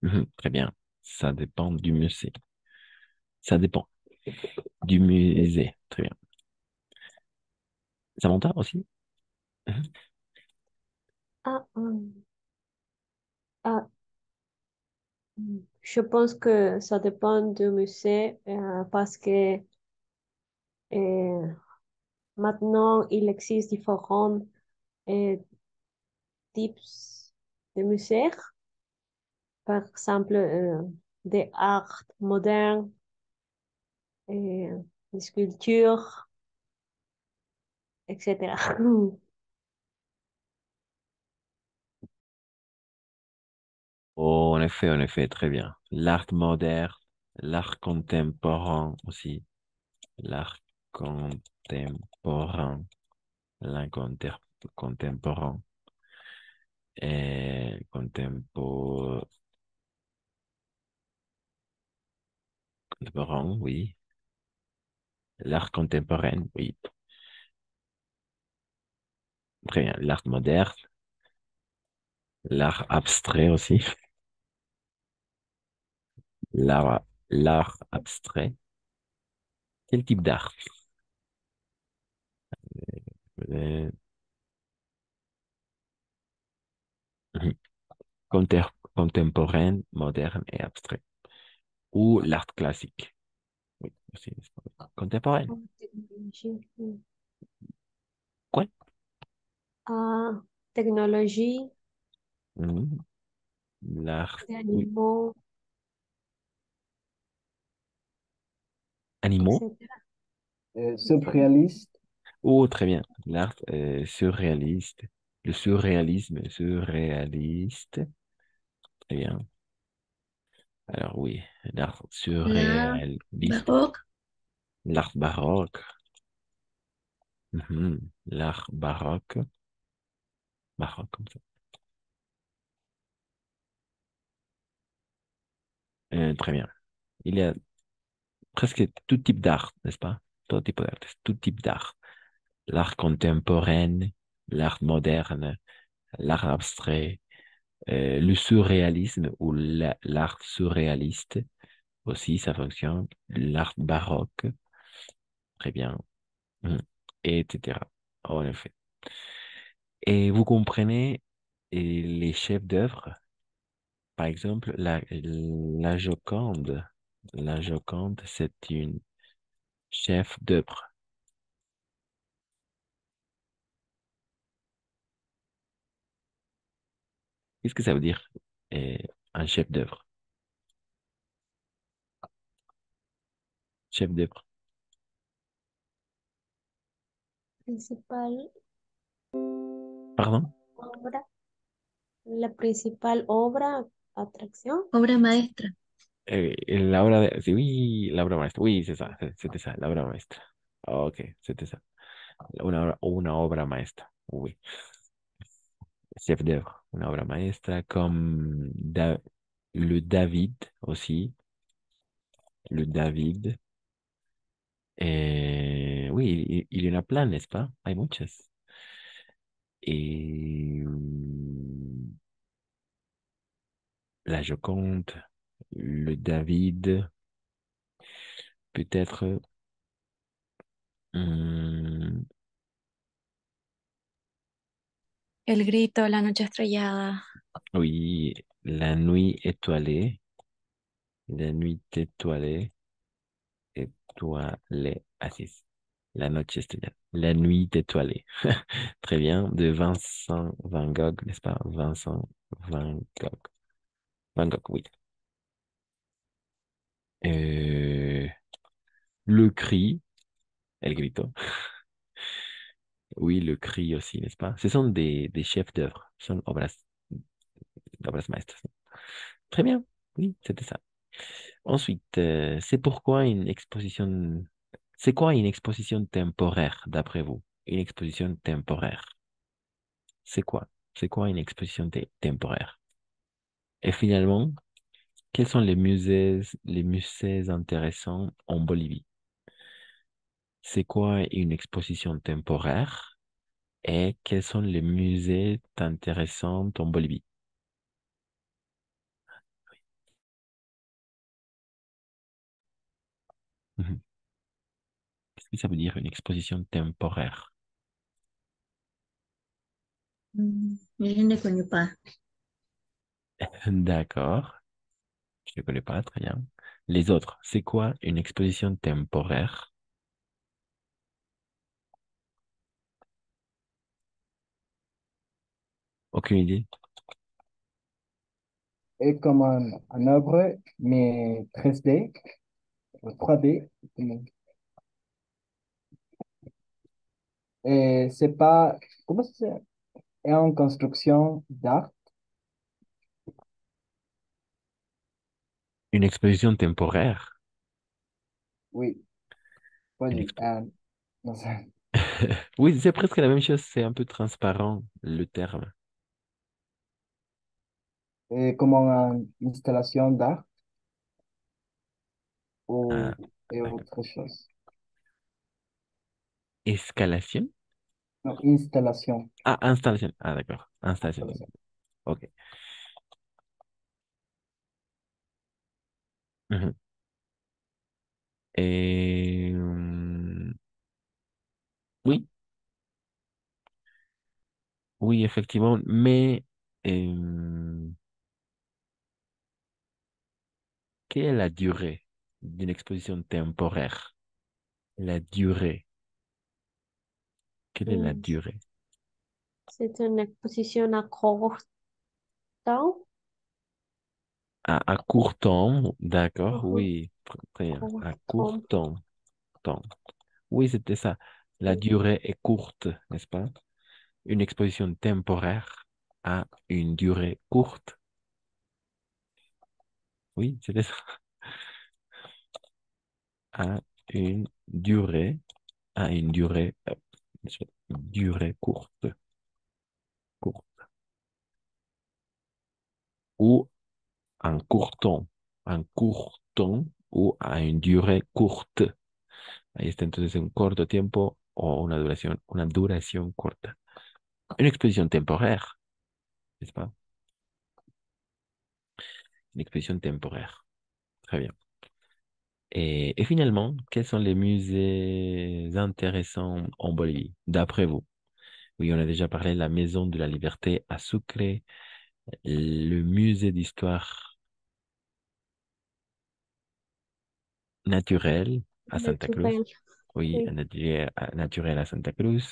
Mhm. Très bien. Ça dépend du musée. Ça dépend du musée. Très bien. Samantha aussi? Mhm. Ah, ah, je pense que ça dépend du musée parce que euh, maintenant il existe différents euh, types de musées. Par exemple, des arts modernes, des sculptures, etc. Oh, en effet, très bien. L'art moderne, l'art contemporain aussi. L'art contemporain, l'art contemporain. Et contemporain, oui. L'art contemporain, oui. Très bien. L'art moderne, l'art abstrait aussi. L'art abstrait. Quel type d'art? Euh, Contemporaine, moderne et abstrait. Ou l'art classique. Oui, aussi, n'est-ce pas? Contemporaine. Technologie. Quoi? Ah, technologie, Mhm. L'art, des oui. animaux, Animaux? etc. Surréaliste, Oh, très bien. L'art surréaliste. Le surréalisme, surréaliste. Très bien. Alors oui, l'art L'art surréaliste. baroque, L'art baroque. Mhm. L'art baroque. Baroque comme ça. Très bien. Il y a presque tout type d'art, n'est-ce pas? Tout type d'art. Tout type d'art. L'art contemporain, l'art moderne, l'art abstrait, le surréalisme ou l'art surréaliste aussi, ça fonctionne. L'art baroque, très bien, Mhm. Etc. En effet. Et vous comprenez les chefs d'œuvre, par exemple, la Joconde. La Joconde, Chef d'œuvre. Qu'est-ce que ça veut dire, euh, un chef d'œuvre? Chef d'œuvre. Principal Pardon? obra, la principal obra, atracción. Obra maestra. La obra de... Sí, oui, la obra maestra. Oui, c'est ça. C'était ça, la obra maestra. Ok, c'était ça. Una obra maestra. Oui. Chef d'œuvre. Una obra maestra comme le David aussi. Le David. Oui, il y en a plein, n'est-ce pas? Hay muchas. Et la Joconde, le David, peut-être. hum, El grito, la noche estrellada. oui, la nuit étoilée. La nuit étoilée. Étoilée. Así es. La noche estrellada. La nuit étoilée. Très bien. De Vincent Van Gogh, n'est-ce pas? Vincent Van Gogh. Van Gogh, oui. Euh, le cri, El Grito. Oui, le cri aussi, n'est-ce pas? Ce sont des chefs d'œuvre. Ce sont obras maestras. Très bien. Oui, c'était ça. Ensuite, c'est quoi une exposition temporaire, d'après vous? Une exposition temporaire. C'est quoi? C'est quoi une exposition temporaire? Et finalement, quels sont les musées intéressants en Bolivie? C'est quoi une exposition temporaire? Et quels sont les musées intéressants en Bolivie? Mhm. Qu'est-ce que ça veut dire une exposition temporaire? Je ne connais pas. D'accord, je ne connais pas, très bien. Les autres, c'est quoi une exposition temporaire? Aucune idée. Et comme un œuvre, mais 3D, ou 3D. Et c'est pas, comment c'est? Et en construction d'art, Une exposition temporaire. oui. Une Vas-y, expo- non, Oui, c'est presque la même chose, c'est un peu transparent le terme. et comme une installation d'art ou Ah, et d'accord. autre chose. Escalation? Non, installation. Ah, installation. Ah, d'accord. Installation. Installation. Ok. Mhm. Et oui, oui, effectivement, mais euh, quelle est la durée d'une exposition temporaire? La durée. Quelle est la Mm, durée? C'est une exposition à court temps. À court temps, d'accord, Mhm. oui, très bien. Court À court temps. temps. Oui, c'était ça. La durée est courte, n'est-ce pas? Une exposition temporaire a une durée courte. Oui, c'était ça. A une durée, a une durée courte, courte. Ou un court temps ou a une durée courte. Ahí está entonces un corto tiempo o una duración corta. Une exposition temporaire, n'est-ce pas? Une exposition temporaire. Très bien. Et finalement, quels sont les musées intéressants en Bolivie, d'après vous? Oui, on a déjà parlé de la Maison de la Liberté à Sucre, le musée d'histoire naturelle, à Santa Cruz. naturel. Oui, Oui. naturel à Santa Cruz.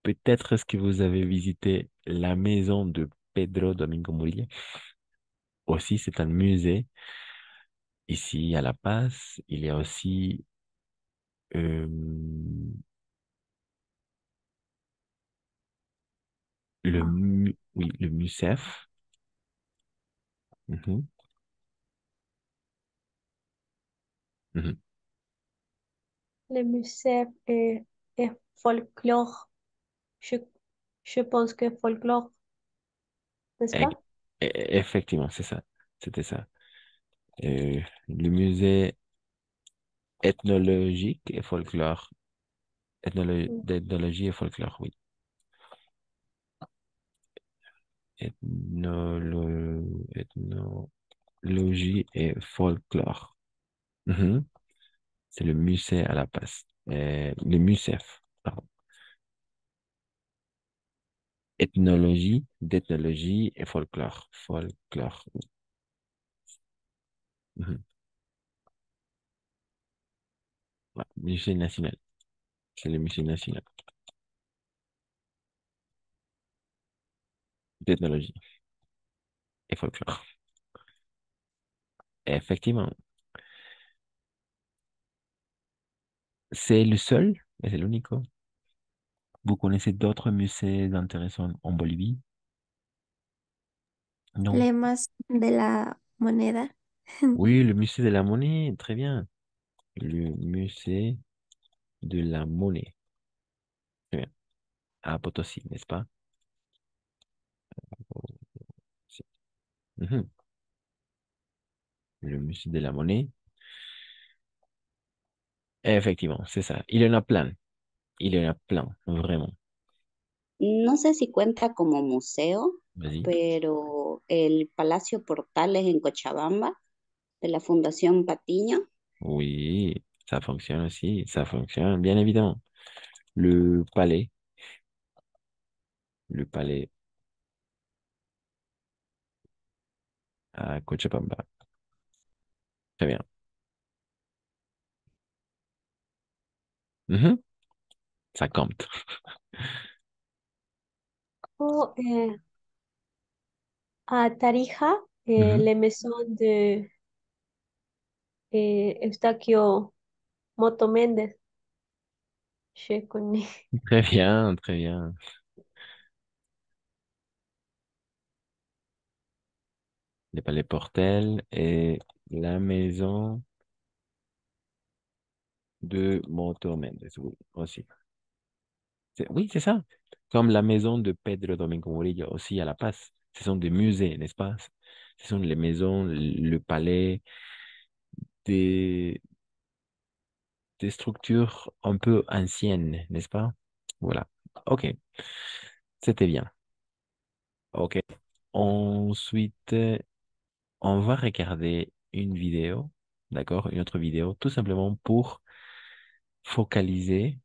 Peut-être est-ce que vous avez visité la maison de Pedro Domingo Murillo. Aussi, c'est un musée ici à La Paz. Il y a aussi euh, oui, le MUSEF. Mhm, mhm. Le musée est folklore. Je, je pense que folklore, n'est-ce Ex- pas? Effectivement, c'est ça. C'était ça. Le musée ethnologique et folklore. Mm. D'ethnologie et folklore, oui. Ethnologie et folklore. Mhm. C'est le musée à la passe. Le MUSEF, pardon. D'ethnologie et folklore. Folklore. Mhm. Ouais, musée national. C'est le musée national d'ethnologie et folklore. Effectivement, c'est le seul, et c'est l'unique. Vous connaissez d'autres musées intéressants en Bolivie? Non. Lemas de la moneda. Oui, le musée de la monnaie, très bien. Le musée de la monnaie. Très bien. À Potosí, n'est-ce pas? Si. Mhm. Le musée de la monnaie. Effectivement, c'est ça. Il y en a plein. Il y en a plein, vraiment. No sé si cuenta como museo, Vas-y. pero el Palacio Portales en Cochabamba, de la Fundación Patiño. Oui, ça fonctionne aussi. Ça fonctionne, bien évidemment. Le palais. Le palais à Cochabamba. Très bien. Mhm. Ça compte. Oh, à Tarija, Mhm. la maison de Eustaquio Moto Méndez, je connais. Très bien, très bien. Le palais Portel et la maison de Moto Mendes, oui, aussi. Oui, c'est ça. Comme la maison de Pedro Domingo Murillo, aussi à La Paz. Ce sont des musées, n'est-ce pas? Ce sont les maisons, le palais, des, des structures un peu anciennes, n'est-ce pas? Voilà. OK. C'était bien. OK. Ensuite, on va regarder une vidéo, d'accord? Une autre vidéo, tout simplement pour focaliser.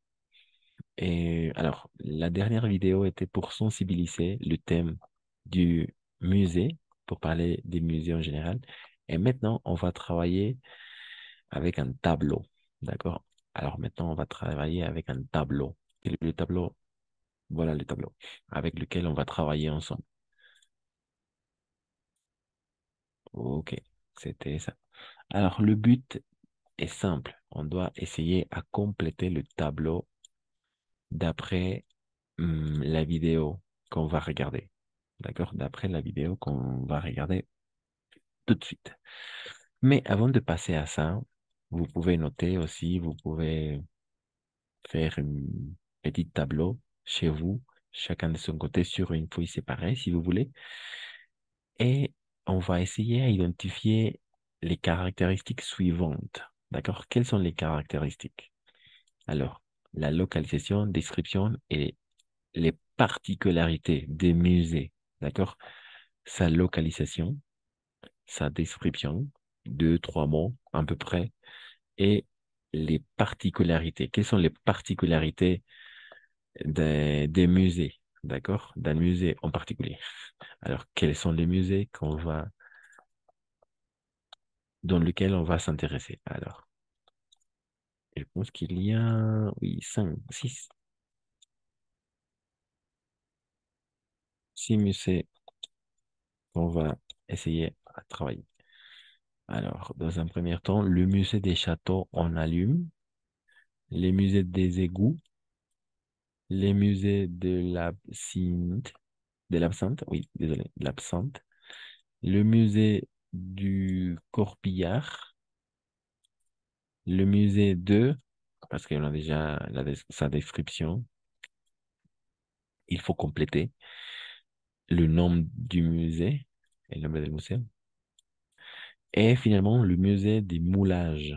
Et alors, la dernière vidéo était pour sensibiliser le thème du musée, pour parler des musées en général. Et maintenant, on va travailler avec un tableau, d'accord? Alors maintenant, on va travailler avec un tableau. Et le tableau, voilà le tableau avec lequel on va travailler ensemble. Ok, c'était ça. Alors, le but est simple. On doit essayer à compléter le tableau d'après la vidéo qu'on va regarder. D'accord? D'après la vidéo qu'on va regarder tout de suite. Mais avant de passer à ça, vous pouvez noter aussi, vous pouvez faire un petit tableau chez vous, chacun de son côté sur une feuille séparée, si vous voulez. Et on va essayer à identifier les caractéristiques suivantes. D'accord? Quelles sont les caractéristiques? Alors, la localisation, description et les particularités des musées. D'accord? Sa localisation, sa description, deux, trois mots à peu près, et les particularités. Quelles sont les particularités des musées? D'accord? D'un musée en particulier. Alors, quels sont les musées qu'on va dans lequel on va s'intéresser. Alors, je pense qu'il y a, oui, 6 musées qu'on va essayer à travailler. Alors, dans un premier temps, le musée des châteaux en allume, les musées des égouts, les musées de l'absinthe, oui, désolé, de l'absinthe, le musée du corbillard, le musée de, parce qu'on a déjà sa description, il faut compléter le nom du musée et le nom du musée. Et finalement, le musée des moulages.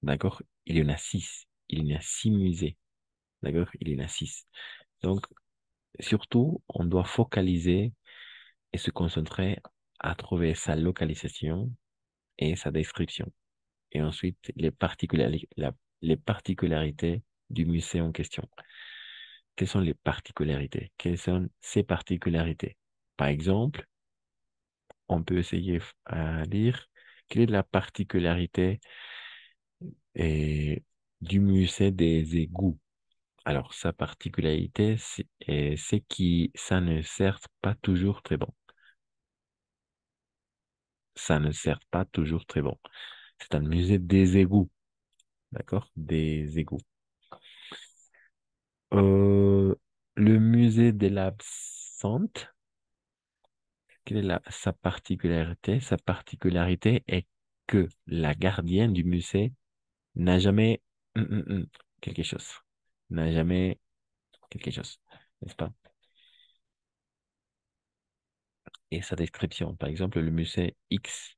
D'accord? Il y en a 6. Il y en a 6 musées. D'accord? Il y en a 6. Donc, surtout, on doit focaliser et se concentrer à trouver sa localisation et sa description. Et ensuite, les particularités du musée en question. Quelles sont les particularités? Quelles sont ces particularités? Par exemple, on peut essayer à lire quelle est la particularité du musée des égouts. Alors, sa particularité, c'est que ça ne sert pas toujours très bon. Ça ne sert pas toujours très bon. C'est un musée des égouts. D'accord? Des égouts. Euh, le musée de l'absinthe, quelle est sa particularité? Sa particularité est que la gardienne du musée n'a jamais quelque chose. N'a jamais quelque chose, n'est-ce pas? Et sa description, par exemple, le musée X,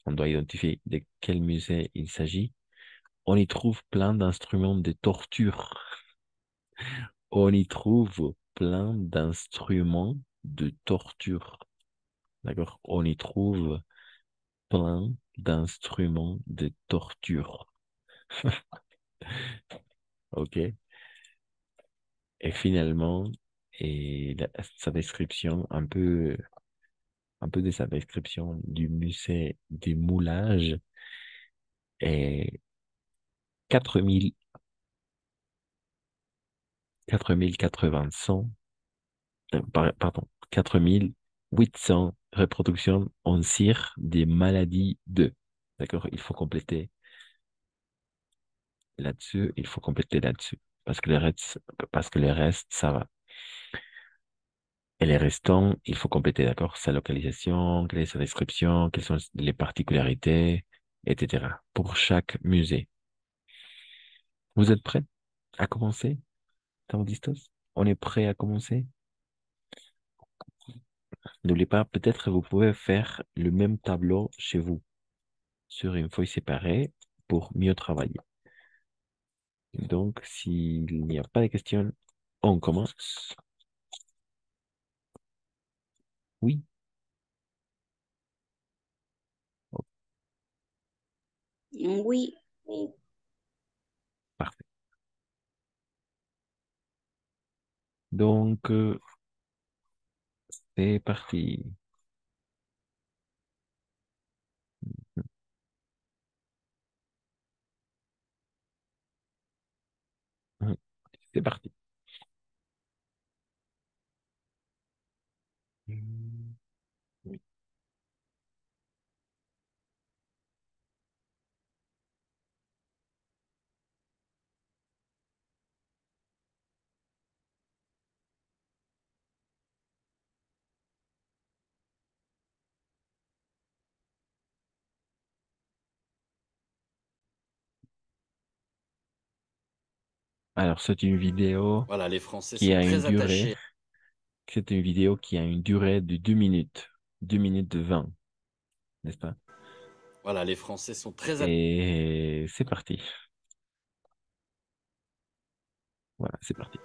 on doit identifier de quel musée il s'agit. On y trouve plein d'instruments de torture. On y trouve plein d'instruments de torture. D'accord? On y trouve plein d'instruments de torture. OK? Et finalement, sa description, un peu de sa description du musée des moulages est 4000, 4800, pardon, 4800 reproductions en cire des maladies de. D'accord? Il faut compléter là-dessus, il faut compléter là-dessus. Parce que le reste, ça va. Et les restants, il faut compléter, d'accord? Sa localisation, quelle est sa description, quelles sont les particularités, etc. Pour chaque musée. Vous êtes prêts à commencer, Taudistos? On est prêt à commencer? N'oubliez pas, peut-être vous pouvez faire le même tableau chez vous, sur une feuille séparée, pour mieux travailler. Donc, s'il n'y a pas de questions, on commence. Oui. Oui. Parfait. Donc, c'est parti. C'est parti. Alors, c'est une vidéo Voilà, les Français qui sont a une très durée. attachés. C'est une vidéo qui a une durée de 2 minutes. 2 minutes 20, n'est-ce pas? Voilà, les Français sont très Et c'est parti. Voilà, c'est parti.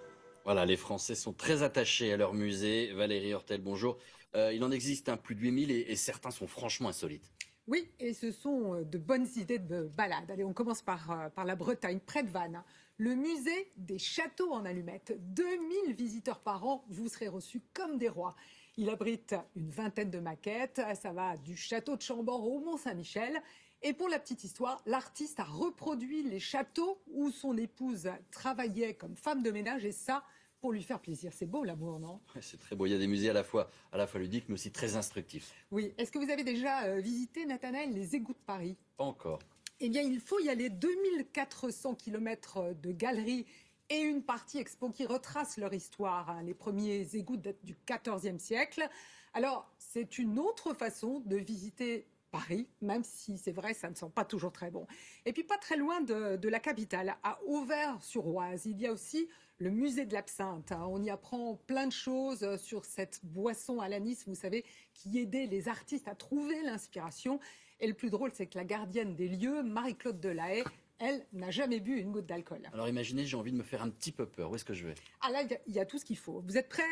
Voilà, les Français sont très attachés à leur musée. Valérie Hortel, bonjour. Il en existe un plus de 8000 et certains sont franchement insolites. Oui, et ce sont de bonnes idées de balade. Allez, on commence par la Bretagne, près de Vannes. Le musée des châteaux en allumettes. 2000 visiteurs par an, vous serez reçus comme des rois. Il abrite une vingtaine de maquettes. Ça va du château de Chambord au Mont-Saint-Michel. Et pour la petite histoire, l'artiste a reproduit les châteaux où son épouse travaillait comme femme de ménage, et ça, pour lui faire plaisir. C'est beau l'amour, non? Ouais, c'est très beau. Il y a des musées à la fois ludiques, mais aussi très instructifs. Oui. Est-ce que vous avez déjà visité, Nathanaël, les égouts de Paris? Pas encore. Eh bien, il faut y aller. 2400 km de galeries et une partie expo qui retrace leur histoire. Hein. Les premiers égouts datent du XIVe siècle. Alors, c'est une autre façon de visiter Paris, même si c'est vrai, ça ne sent pas toujours très bon. Et puis pas très loin de la capitale, à Auvers-sur-Oise, il y a aussi le musée de l'absinthe. Hein. On y apprend plein de choses sur cette boisson à l'anis, vous savez, qui aidait les artistes à trouver l'inspiration. Et le plus drôle, c'est que la gardienne des lieux, Marie-Claude Delahaye, elle n'a jamais bu une goutte d'alcool. Alors imaginez, j'ai envie de me faire un petit peu peur. Où est-ce que je vais? Ah là, il y a tout ce qu'il faut. Vous êtes prêts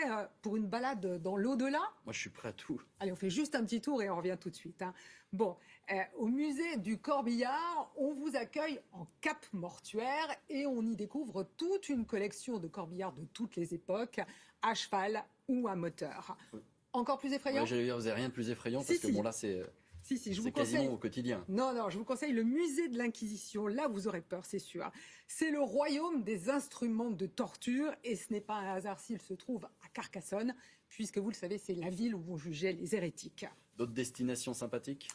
pour une balade dans l'au-delà? Moi, je suis prêt à tout. Allez, on fait juste un petit tour et on revient tout de suite. Hein. Bon, au musée du Corbillard, on vous accueille en cap mortuaire et on y découvre toute une collection de corbillards de toutes les époques, à cheval ou à moteur. Oui. Encore plus effrayant? Ouais, j'allais dire, vous n'avez rien de plus effrayant parce que bon, là, c'est... Si, je vous c'est conseille. quasiment au quotidien. Non, je vous conseille le musée de l'Inquisition. Là, vous aurez peur, c'est sûr. C'est le royaume des instruments de torture et ce n'est pas un hasard s'il se trouve à Carcassonne, puisque vous le savez, c'est la ville où on jugeait les hérétiques. D'autres destinations sympathiques?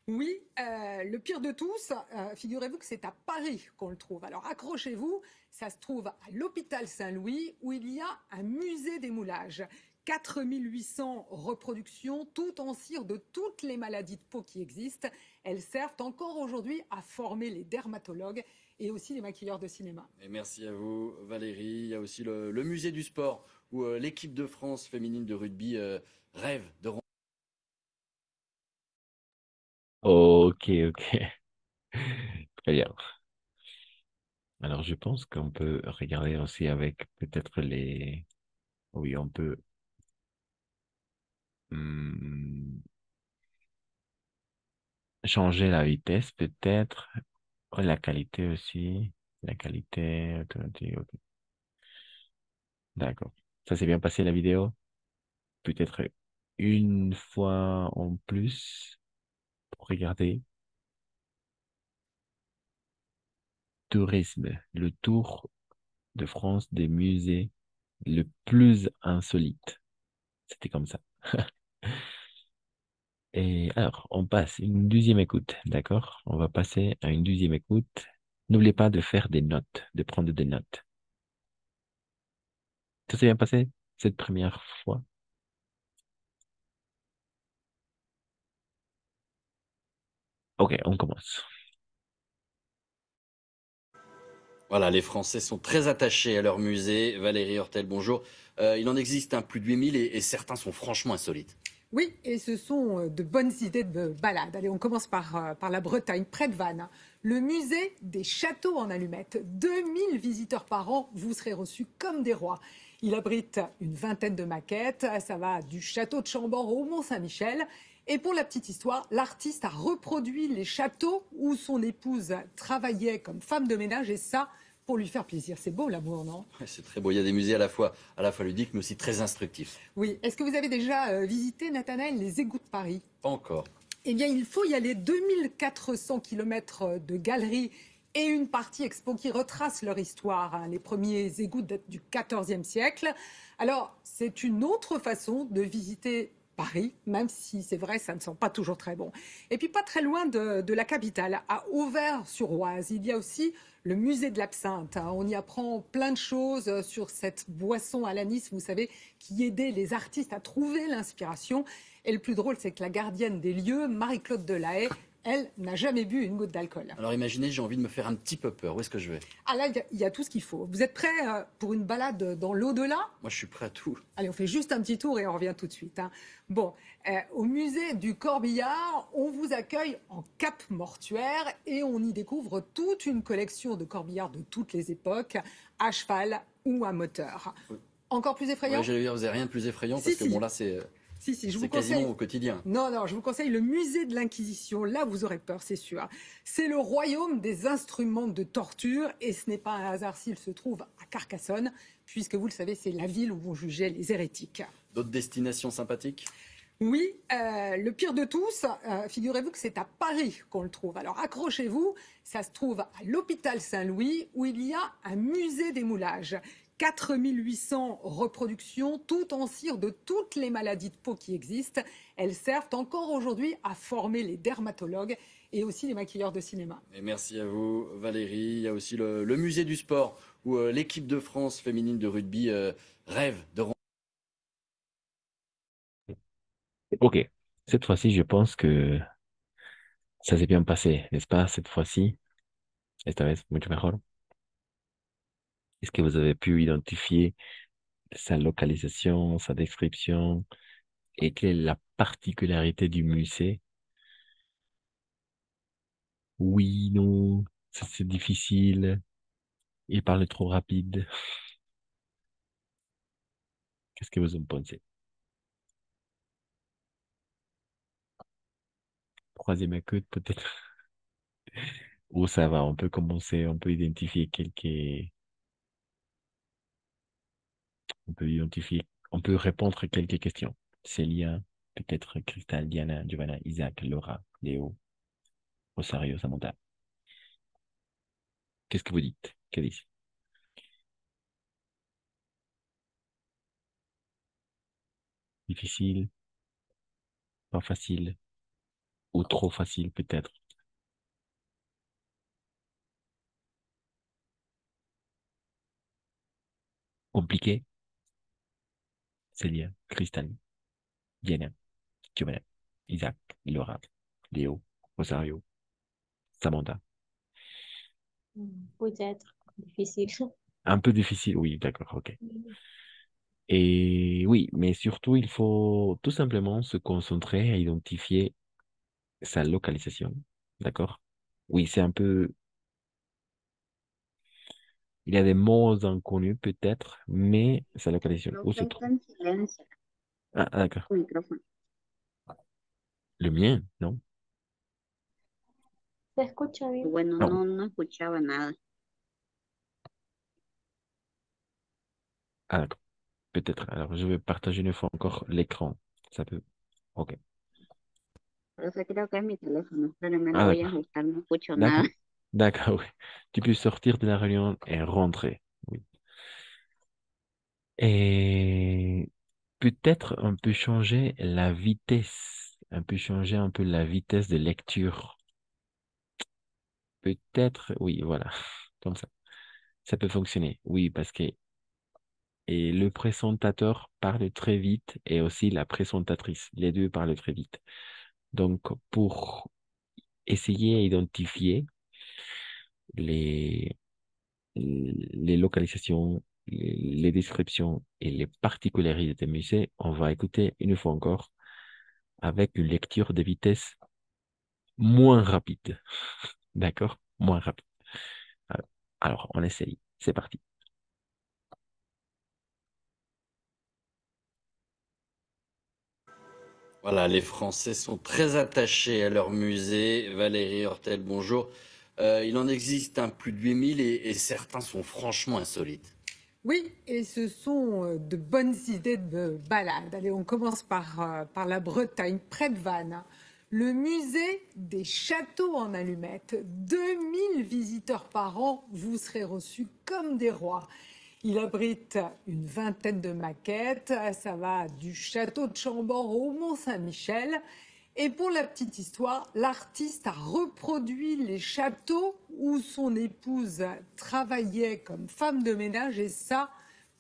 Oui, le pire de tous, figurez-vous que c'est à Paris qu'on le trouve. Alors accrochez-vous, ça se trouve à l'hôpital Saint-Louis où il y a un musée des moulages. 4800 reproductions, toutes en cire de toutes les maladies de peau qui existent. Elles servent encore aujourd'hui à former les dermatologues et aussi les maquilleurs de cinéma. Et merci à vous, Valérie. Il y a aussi le musée du sport où l'équipe de France féminine de rugby rêve de... Ok. Très bien. Alors, je pense qu'on peut regarder aussi avec peut-être les... Oui, on peut... changer la vitesse peut-être. La qualité aussi. La qualité... ok. D'accord. Ça s'est bien passé la vidéo. Peut-être une fois en plus pour regarder. Tourisme, le tour de France des musées le plus insolite. C'était comme ça. Et alors, on passe une deuxième écoute, d'accord? On va passer à une deuxième écoute. N'oubliez pas de faire des notes, de prendre des notes. Ça s'est bien passé cette première fois? Ok, on commence. Voilà, les Français sont très attachés à leur musée. Valérie Hortel, bonjour. Il en existe plus de 8000 et certains sont franchement insolites. Oui, et ce sont de bonnes idées de balade. Allez, on commence par la Bretagne, près de Vannes. Le musée des châteaux en allumettes. 2000 visiteurs par an, vous serez reçus comme des rois. Il abrite une vingtaine de maquettes. Ça va du château de Chambord au Mont-Saint-Michel. Et pour la petite histoire, l'artiste a reproduit les châteaux où son épouse travaillait comme femme de ménage, et ça, pour lui faire plaisir. C'est beau l'amour, non? Ouais, c'est très beau. Il y a des musées à la fois ludiques, mais aussi très instructifs. Oui. Est-ce que vous avez déjà visité, Nathanaël, les égouts de Paris? Pas encore. Eh bien, il faut y aller. 2400 km de galeries et une partie expo qui retrace leur histoire. Hein. Les premiers égouts datent du XIVe siècle. Alors, c'est une autre façon de visiter Paris, même si c'est vrai, ça ne sent pas toujours très bon. Et puis pas très loin de la capitale, à Auvers-sur-Oise, il y a aussi le musée de l'absinthe. Hein. On y apprend plein de choses sur cette boisson à l'anis, vous savez, qui aidait les artistes à trouver l'inspiration. Et le plus drôle, c'est que la gardienne des lieux, Marie-Claude Delahaye, elle n'a jamais bu une goutte d'alcool. Alors imaginez, j'ai envie de me faire un petit peu peur. Où est-ce que je vais? Ah là, il y a tout ce qu'il faut. Vous êtes prêts pour une balade dans l'au-delà? Moi, je suis prêt à tout. Allez, on fait juste un petit tour et on revient tout de suite. Hein. Bon, au musée du Corbillard, on vous accueille en cap mortuaire et on y découvre toute une collection de corbillards de toutes les époques, à cheval ou à moteur. Oui. Encore plus effrayant? Ouais, j'allais dire, vous n'avez rien de plus effrayant parce que bon, là, c'est... Si, je vous c'est conseille. quasiment au quotidien. Non, je vous conseille le musée de l'Inquisition. Là, vous aurez peur, c'est sûr. C'est le royaume des instruments de torture et ce n'est pas un hasard s'il se trouve à Carcassonne, puisque vous le savez, c'est la ville où on jugeait les hérétiques. D'autres destinations sympathiques? Oui, le pire de tous, figurez-vous que c'est à Paris qu'on le trouve. Alors accrochez-vous, ça se trouve à l'hôpital Saint-Louis où il y a un musée des moulages. 4800 reproductions, toutes en cire de toutes les maladies de peau qui existent. Elles servent encore aujourd'hui à former les dermatologues et aussi les maquilleurs de cinéma. Et merci à vous, Valérie. Il y a aussi le musée du sport où l'équipe de France féminine de rugby rêve de rentrer. Ok, cette fois-ci, je pense que ça s'est bien passé, n'est-ce pas? Cette fois-ci, esta vez, mucho mejor. Est-ce que vous avez pu identifier sa localisation, sa description et quelle est la particularité du musée? Oui, non, ça, c'est difficile, il parle trop rapide. Qu'est-ce que vous en pensez? Troisième écoute, peut-être. Ou ça va, on peut commencer, on peut identifier on peut répondre à quelques questions. Célia, peut-être Cristal, Diana, Giovanna, Isaac, Laura, Léo, Rosario, Samantha. Qu'est-ce que vous dites? Qu'est-ce que difficile, pas facile, ou trop facile peut-être? Compliqué? Célia, Cristal, Diana, Giovanna, Isaac, Laura, Léo, Rosario, Samantha. Peut-être difficile. Un peu difficile, oui, d'accord, ok. Et oui, mais surtout, il faut tout simplement se concentrer à identifier sa localisation, d'accord? Oui, c'est un peu, il y a des mots inconnus peut-être, mais sa localisation, où se trouve? en silencio. Ah, d'accord. Tu micrófono. Le mien, non? ¿Se escucha bien? Bueno, Ah, no escuchaba nada. ah, d'accord. Peut-être. Alors, je vais partager une fois encore l'écran. Ça peut. Ok. Pero eso creo que es mi teléfono, pero me lo Ah, voy a d'accord. ajustar, no escucho nada. D'accord. D'accord, oui. Tu peux sortir de la réunion et rentrer. Oui. Et peut-être on peut changer la vitesse. On peut changer un peu la vitesse de lecture. Peut-être, oui, voilà. Comme ça. Ça peut fonctionner. Oui, parce que et le présentateur parle très vite et aussi la présentatrice. Les deux parlent très vite. Donc, pour essayer à identifier les, les localisations, les descriptions et les particularités des musées, on va écouter une fois encore avec une lecture de vitesse moins rapide. D'accord? Moins rapide. Alors, on essaye. C'est parti. Voilà, les Français sont très attachés à leur musée. Valérie Hortel, bonjour. Il en existe un plus de 8000 et certains sont franchement insolites. Oui, et ce sont de bonnes idées de balade. Allez, on commence par la Bretagne, près de Vannes. Le musée des châteaux en allumettes. 2000 visiteurs par an, vous serez reçus comme des rois. Il abrite une vingtaine de maquettes. Ça va du château de Chambord au Mont-Saint-Michel. Et pour la petite histoire, l'artiste a reproduit les châteaux où son épouse travaillait comme femme de ménage, et ça,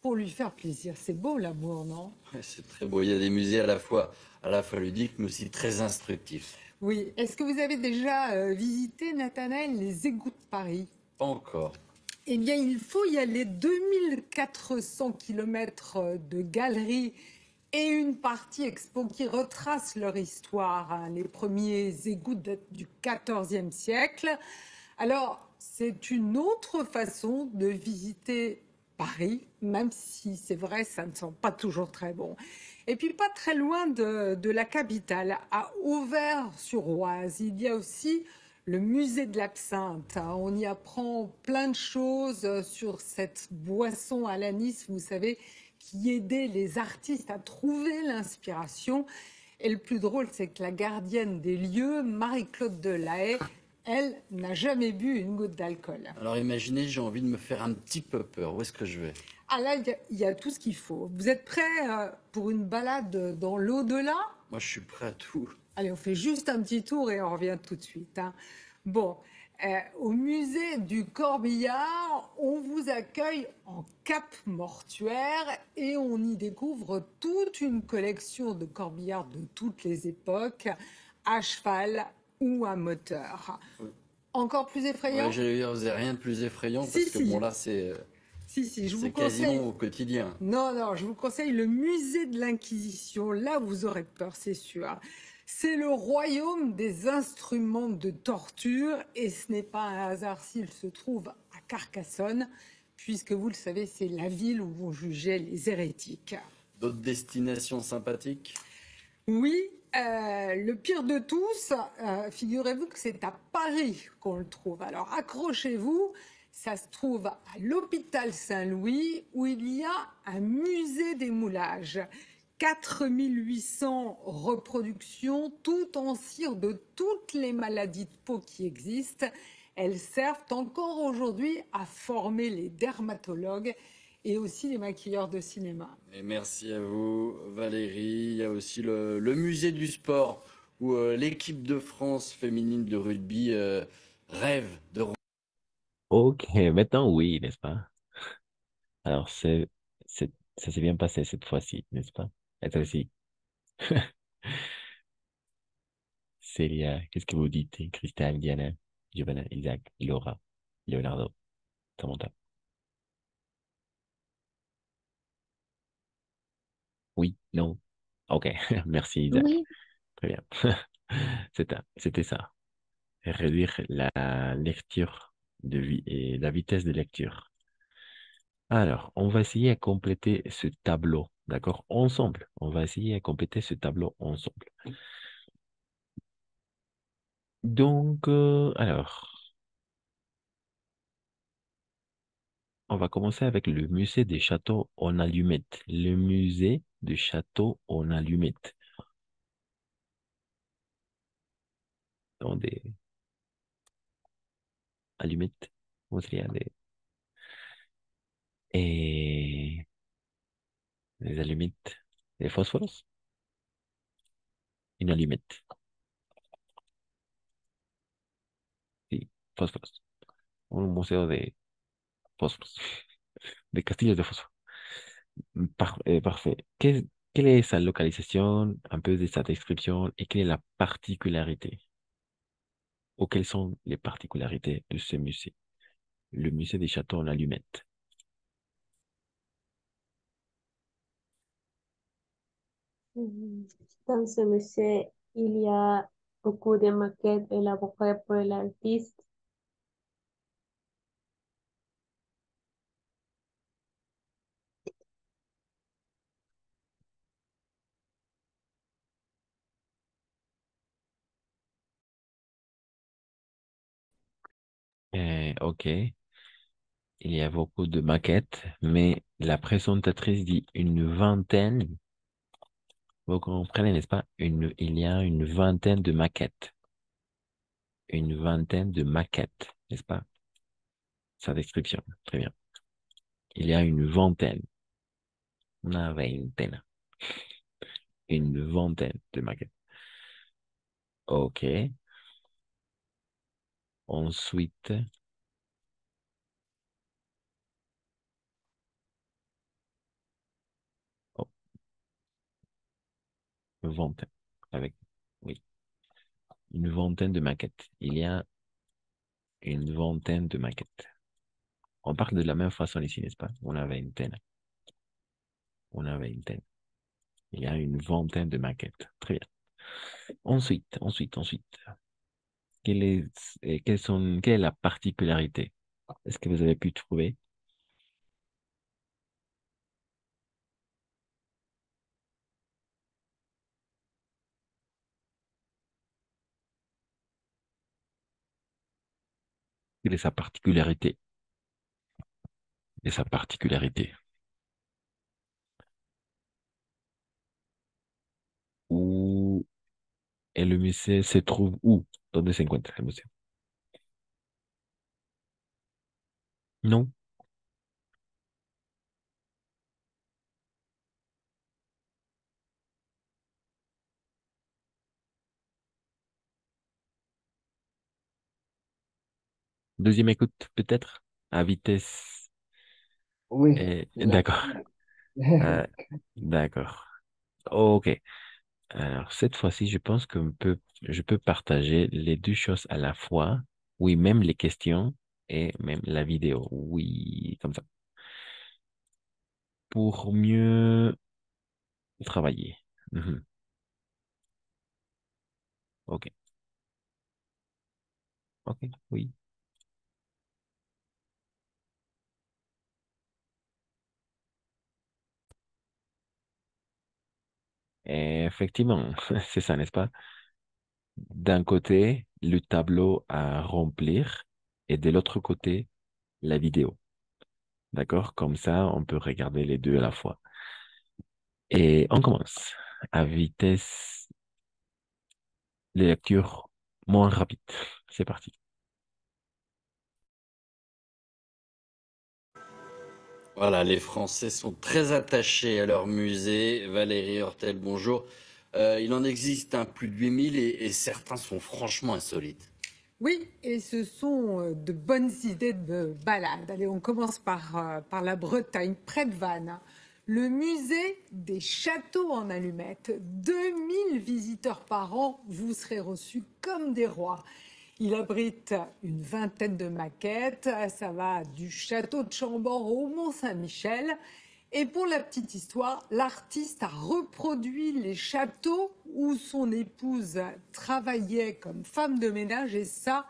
pour lui faire plaisir. C'est beau l'amour, non? Ouais, c'est très beau. Il y a des musées à la fois ludiques, mais aussi très instructifs. Oui. Est-ce que vous avez déjà visité, Nathanaël, les égouts de Paris? Pas encore. Eh bien, il faut y aller. 2400 km de galeries et une partie expo qui retrace leur histoire, hein. Les premiers égouts datent du XIVe siècle. Alors, c'est une autre façon de visiter Paris, même si c'est vrai, ça ne sent pas toujours très bon. Et puis, pas très loin de la capitale, à Auvers-sur-Oise, il y a aussi le musée de l'absinthe. On y apprend plein de choses sur cette boisson à l'anis, vous savez, qui aidait les artistes à trouver l'inspiration. Et le plus drôle, c'est que la gardienne des lieux, Marie-Claude Delahaye, elle n'a jamais bu une goutte d'alcool. Alors imaginez, j'ai envie de me faire un petit peu peur. Où est-ce que je vais? Ah là, il y a tout ce qu'il faut. Vous êtes prêts pour une balade dans l'au-delà? Moi, je suis prêt à tout. Allez, on fait juste un petit tour et on revient tout de suite, hein. Bon, au musée du Corbillard, on vous accueille en cap mortuaire et on y découvre toute une collection de corbillards de toutes les époques, à cheval ou à moteur. Encore plus effrayant? Ouais, j'allais dire, vous n'avez rien de plus effrayant Si, parce que si. bon là, c'est Je vous c'est conseille. quasiment au quotidien. Non, je vous conseille le musée de l'Inquisition. Là, vous aurez peur, c'est sûr. C'est le royaume des instruments de torture et ce n'est pas un hasard s'il se trouve à Carcassonne, puisque vous le savez, c'est la ville où on jugeait les hérétiques. D'autres destinations sympathiques? Oui, le pire de tous, figurez-vous que c'est à Paris qu'on le trouve. Alors accrochez-vous, ça se trouve à l'hôpital Saint-Louis où il y a un musée des moulages. 4800 reproductions, tout en cire de toutes les maladies de peau qui existent. Elles servent encore aujourd'hui à former les dermatologues et aussi les maquilleurs de cinéma. Et merci à vous, Valérie. Il y a aussi le musée du sport où l'équipe de France féminine de rugby rêve de... Ok, maintenant oui, n'est-ce pas? Alors, ça s'est bien passé cette fois-ci, n'est-ce pas? Et toi aussi. Célia, qu'est-ce que vous dites? Christelle, Diana, Giovanna, Isaac, Laura, Leonardo, Samantha. Oui, non. Ok, merci Isaac. Oui, Très bien. C'était ça. Réduire la lecture et la vitesse de lecture. Alors, on va essayer de compléter ce tableau, d'accord? Ensemble. On va essayer de compléter ce tableau ensemble. Donc, alors, on va commencer avec le musée des châteaux en allumettes. Le musée des châteaux en allumettes. Dans des allumettes. Comment ça s'appelle, et les allumettes. Les phosphoros. Une allumette. Sí, fósforos. Un museo de fósforos. De castillos de fósforo. Parfait. Quelle est sa localisation, un peu de sa description et quelle est la particularité? Ou quelles sont les particularités de ce musée? Le musée des châteaux en allumettes. dans ce musée, il y a beaucoup de maquettes élaborées par l'artiste. Ok, il y a beaucoup de maquettes, mais la présentatrice dit une vingtaine. Vous comprenez, n'est-ce pas? Il y a une vingtaine de maquettes. Une vingtaine de maquettes, n'est-ce pas? Sa description. Très bien. Il y a une vingtaine. Una veintena. Une vingtaine de maquettes. Ok. Ensuite, oh, une vingtaine. Avec, oui, une vingtaine de maquettes. Il y a une vingtaine de maquettes. On parle de la même façon ici, n'est-ce pas? Una veintena. Una veintena. Il y a une vingtaine de maquettes. Très bien. Ensuite. Quelle est la particularité? Est-ce que vous avez pu trouver? Quelle est sa particularité? Et sa particularité. musée se trouve où? ¿Dónde se encuentra el museo? Non. Deuxième écoute, peut-être? À vitesse. Oui, D'accord. Euh, d'accord. Ok. Alors, cette fois-ci, je pense je peux partager les deux choses à la fois. Oui, même les questions et même la vidéo. Oui, comme ça. Pour mieux travailler. Mhm. Ok. Ok, oui. Effectivement, c'est ça, n'est-ce pas? D'un côté, le tableau à remplir et de l'autre côté, la vidéo. D'accord? Comme ça, on peut regarder les deux à la fois. Et on commence à vitesse de lecture moins rapide. C'est parti. Voilà, les Français sont très attachés à leur musée. Valérie Hortel, bonjour. Il en existe un plus de 8000 et certains sont franchement insolites. Oui, et ce sont de bonnes idées de balade. Allez, on commence par la Bretagne, près de Vannes. Le musée des châteaux en allumettes. 2000 visiteurs par an, vous serez reçus comme des rois. Il abrite une vingtaine de maquettes. Ça va du château de Chambord au Mont-Saint-Michel. Et pour la petite histoire, l'artiste a reproduit les châteaux où son épouse travaillait comme femme de ménage, et ça,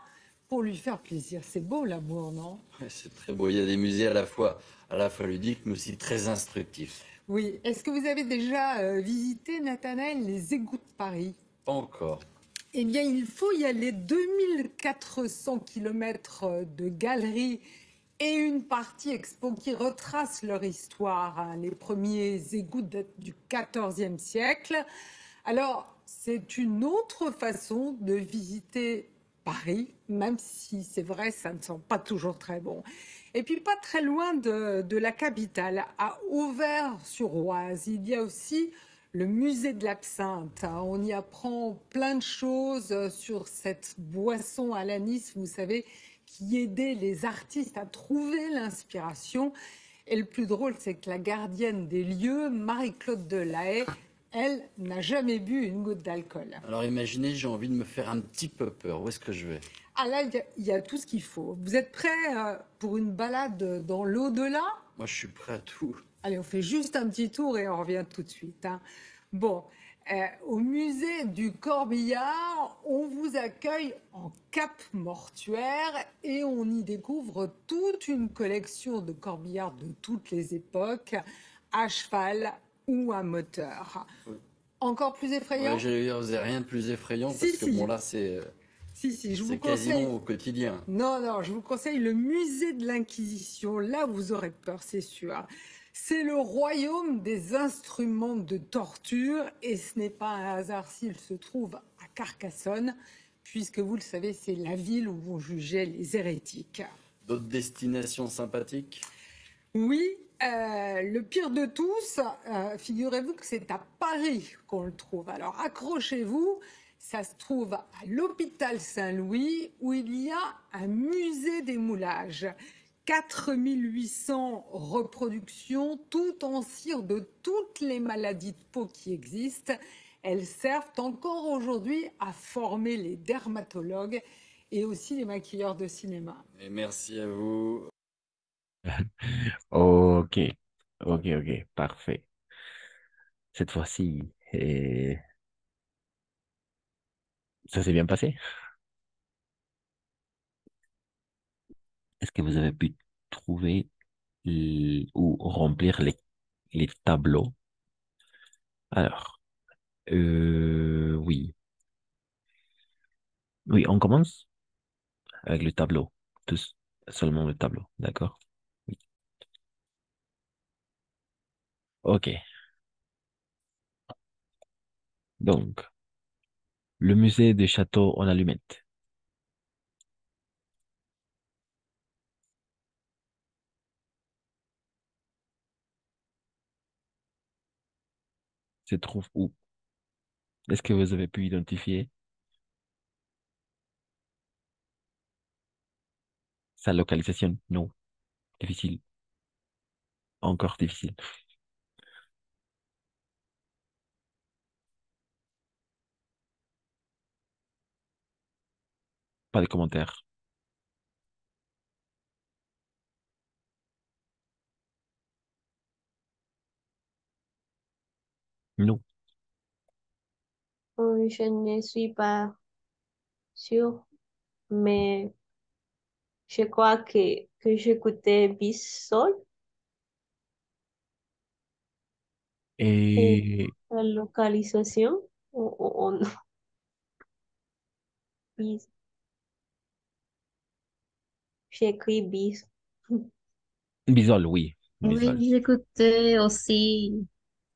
pour lui faire plaisir. C'est beau l'amour, non? Ouais, c'est très beau. Il y a des musées à la fois ludiques, mais aussi très instructifs. Oui. Est-ce que vous avez déjà visité, Nathanaël, les égouts de Paris? Pas encore. Eh bien, il faut y aller. 2400 kilomètres de galeries et une partie expo qui retrace leur histoire, hein. Les premiers égouts datent du XIVe siècle. Alors, c'est une autre façon de visiter Paris, même si c'est vrai, ça ne sent pas toujours très bon. Et puis, pas très loin de la capitale, à Auvers-sur-Oise, il y a aussi le musée de l'absinthe, hein. On y apprend plein de choses sur cette boisson à l'anis, vous savez, qui aidait les artistes à trouver l'inspiration. Et le plus drôle, c'est que la gardienne des lieux, Marie-Claude Delahaye, elle n'a jamais bu une goutte d'alcool. Alors imaginez, j'ai envie de me faire un petit peu peur. Où est-ce que je vais? Ah là, il y a tout ce qu'il faut. Vous êtes prêts pour une balade dans l'au-delà? Moi, je suis prêt à tout. Allez, on fait juste un petit tour et on revient tout de suite, hein. Bon, au musée du Corbillard, on vous accueille en cap mortuaire et on y découvre toute une collection de corbillards de toutes les époques, à cheval ou à moteur. Oui. Encore plus effrayant? Ouais, j'allais dire, vous n'avez rien de plus effrayant Si, parce que si. bon là, c'est je vous quasiment conseille. au quotidien. Non, je vous conseille le musée de l'Inquisition. Là, vous aurez peur, c'est sûr. C'est le royaume des instruments de torture et ce n'est pas un hasard s'il se trouve à Carcassonne, puisque vous le savez, c'est la ville où on jugeait les hérétiques. D'autres destinations sympathiques? Oui, le pire de tous, figurez-vous que c'est à Paris qu'on le trouve. Alors accrochez-vous, ça se trouve à l'hôpital Saint-Louis où il y a un musée des moulages. 4800 reproductions, tout en cire de toutes les maladies de peau qui existent. Elles servent encore aujourd'hui à former les dermatologues et aussi les maquilleurs de cinéma. Et merci à vous. Ok, ok, parfait. Cette fois-ci, ça s'est bien passé. Est-ce que vous avez pu trouver ou remplir les tableaux? Alors, oui. Oui, on commence avec le tableau. Tous, seulement le tableau, d'accord? Oui. Ok. Donc, Le musée des châteaux en allumettes se trouve où? Est-ce que vous avez pu identifier sa localisation? Non. Difficile. Encore difficile. Pas de commentaires. Non. Je ne suis pas sûre, mais je crois que j'écoutais Bissol et Et la localisation. Non. Bis. J'écris Bis. Bisol, oui. Bisol. Oui, j'écoutais aussi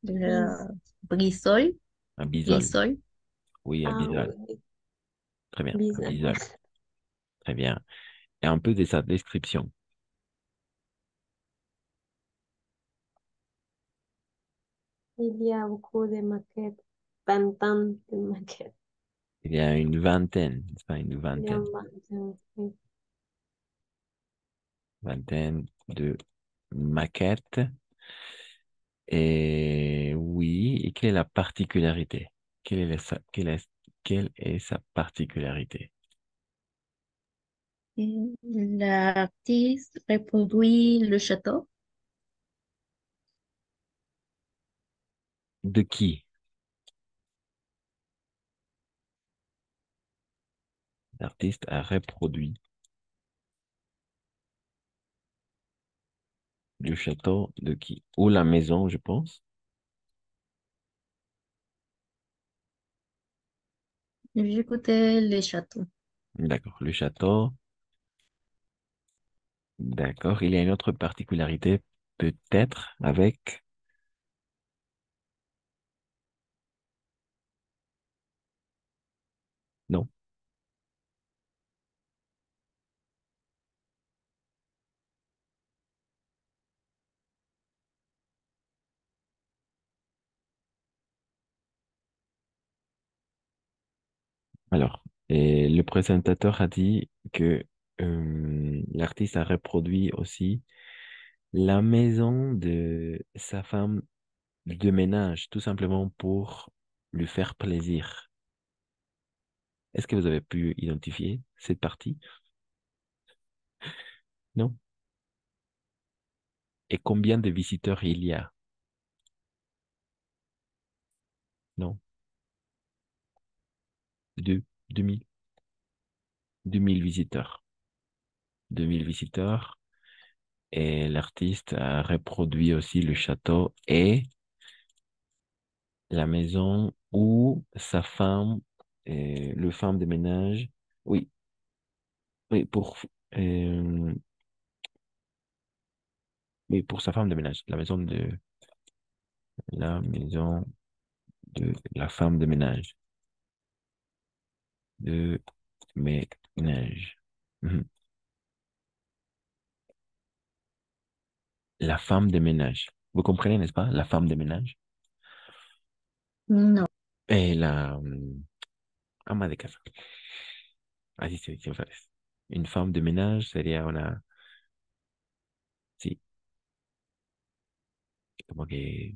Brissol. Un bisol. Brissol. Oui, un Ah bisol. oui, Très bien. Un bizarre. bisol. Très bien. Et un peu de sa description. Il y a beaucoup de maquettes, vingtaine de maquettes. Il y a une vingtaine, n'est-ce pas? Une Il y a vingtaine. oui. Vingtaine de maquettes. Et oui, et quelle est la particularité? Quelle est sa particularité? L'artiste reproduit le château. De qui? L'artiste a reproduit le château de qui? Ou la maison, je pense. J'écoutais le château. D'accord, le château. D'accord, il y a une autre particularité, peut-être avec... Non. Alors, et le présentateur a dit que l'artiste a reproduit aussi la maison de sa femme de ménage, tout simplement pour lui faire plaisir. Est-ce que vous avez pu identifier cette partie? Non? Et combien de visiteurs il y a? Non? 2000, 2000 visiteurs. 2000 visiteurs. Et l'artiste a reproduit aussi le château et la maison où sa femme, le femme de ménage, oui, oui, euh, oui, pour sa femme de ménage, la maison de la femme de ménage, de ménage. Mhm. La femme de ménage. Vous comprenez, n'est-ce pas? La femme de ménage. Non. Et la ama de casa. Así se dice en francés. Une femme de ménage sería una, sí, como que,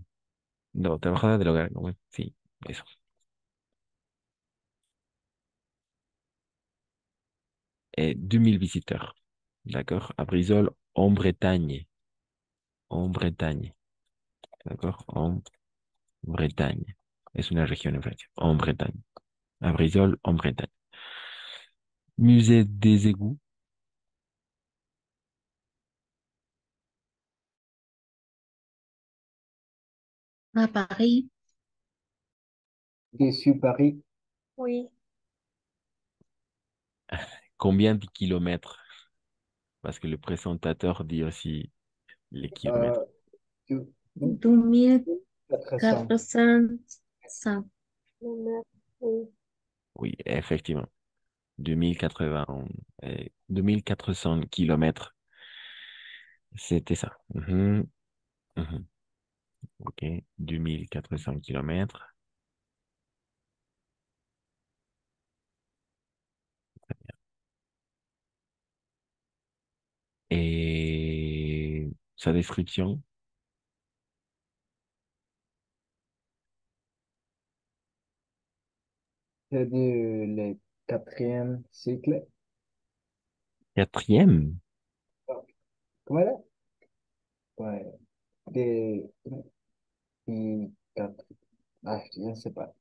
no, trabajadora del hogar, como, sí, eso. 2000 visiteurs. D'accord? À Brisol, en Bretagne. En Bretagne. D'accord? En Bretagne. Es una región en Francia. En Bretagne. À Brisol, en Bretagne. Musée des égouts. À Paris. Dessus Paris, Oui. Combien de kilomètres? Parce que le présentateur dit aussi les kilomètres. euh, du- 400. 2400. Oui. Oui, effectivement. 2080, 2400 kilomètres, c'était ça. Mhm, mhm. Ok, 2400 kilomètres. Et sa description, C'est de le quatrième cycle. quatrième. Comment elle est? Ouais. De, et quatre, je ne sais pas.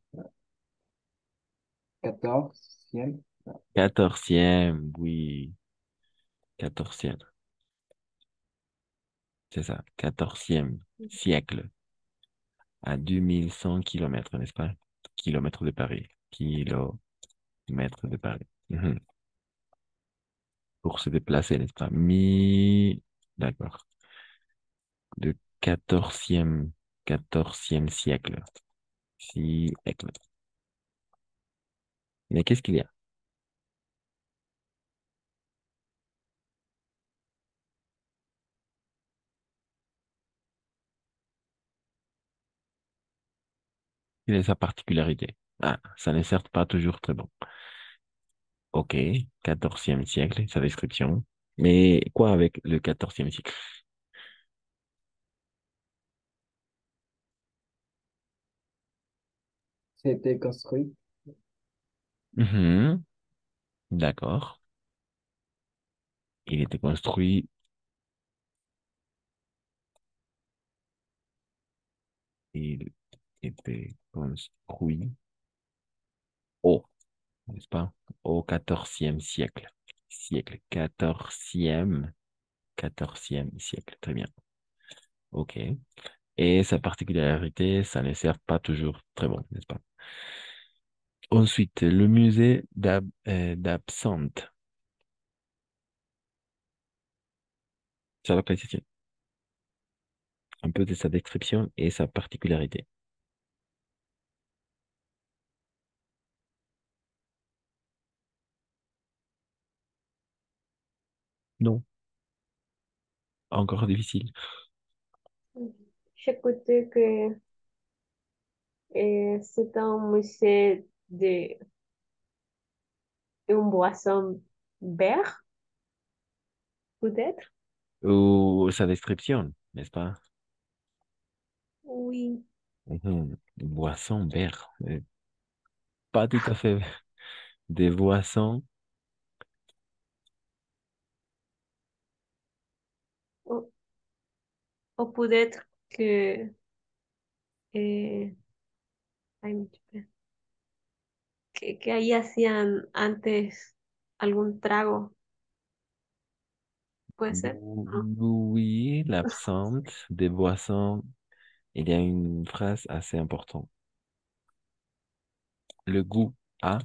Quatorzième. Quatorzième, oui, quatorzième, c'est ça, quatorzième siècle à 2100 kilomètres, n'est-ce pas? Kilomètres de Paris, kilomètres de Paris. Mhm. Pour se déplacer, n'est-ce pas? D'accord. De quatorzième siècle. Siècle. Mais qu'est-ce qu'il y a? Quelle est sa particularité? Ah, ça n'est certes pas toujours très bon. Ok, quatorzième siècle, sa description. Mais quoi avec le quatorzième siècle? C'était construit. Mhm, d'accord. Il était construit, il était construit au, n'est-ce pas? Au quatorzième siècle. Siècle, quatorzième siècle. Très bien. Ok. Et sa particularité, ça ne sert pas toujours très bon, n'est-ce pas? Ensuite, le musée d'Absinthe. Sa localisation, un peu de sa description et sa particularité. Non, encore difficile. J'écoutais que c'est un musée de une boisson vert, peut-être? Ou sa description, n'est-ce pas? Oui. Mhm. Boisson vert. Pas tout à fait. Des boissons. Ou, ou peut-être que eh, ay, me chupé. Que ahí hacían antes algún trago, puede ser. Oui, l'absinthe, des boissons. Il y a une phrase assez importante. Le goût à,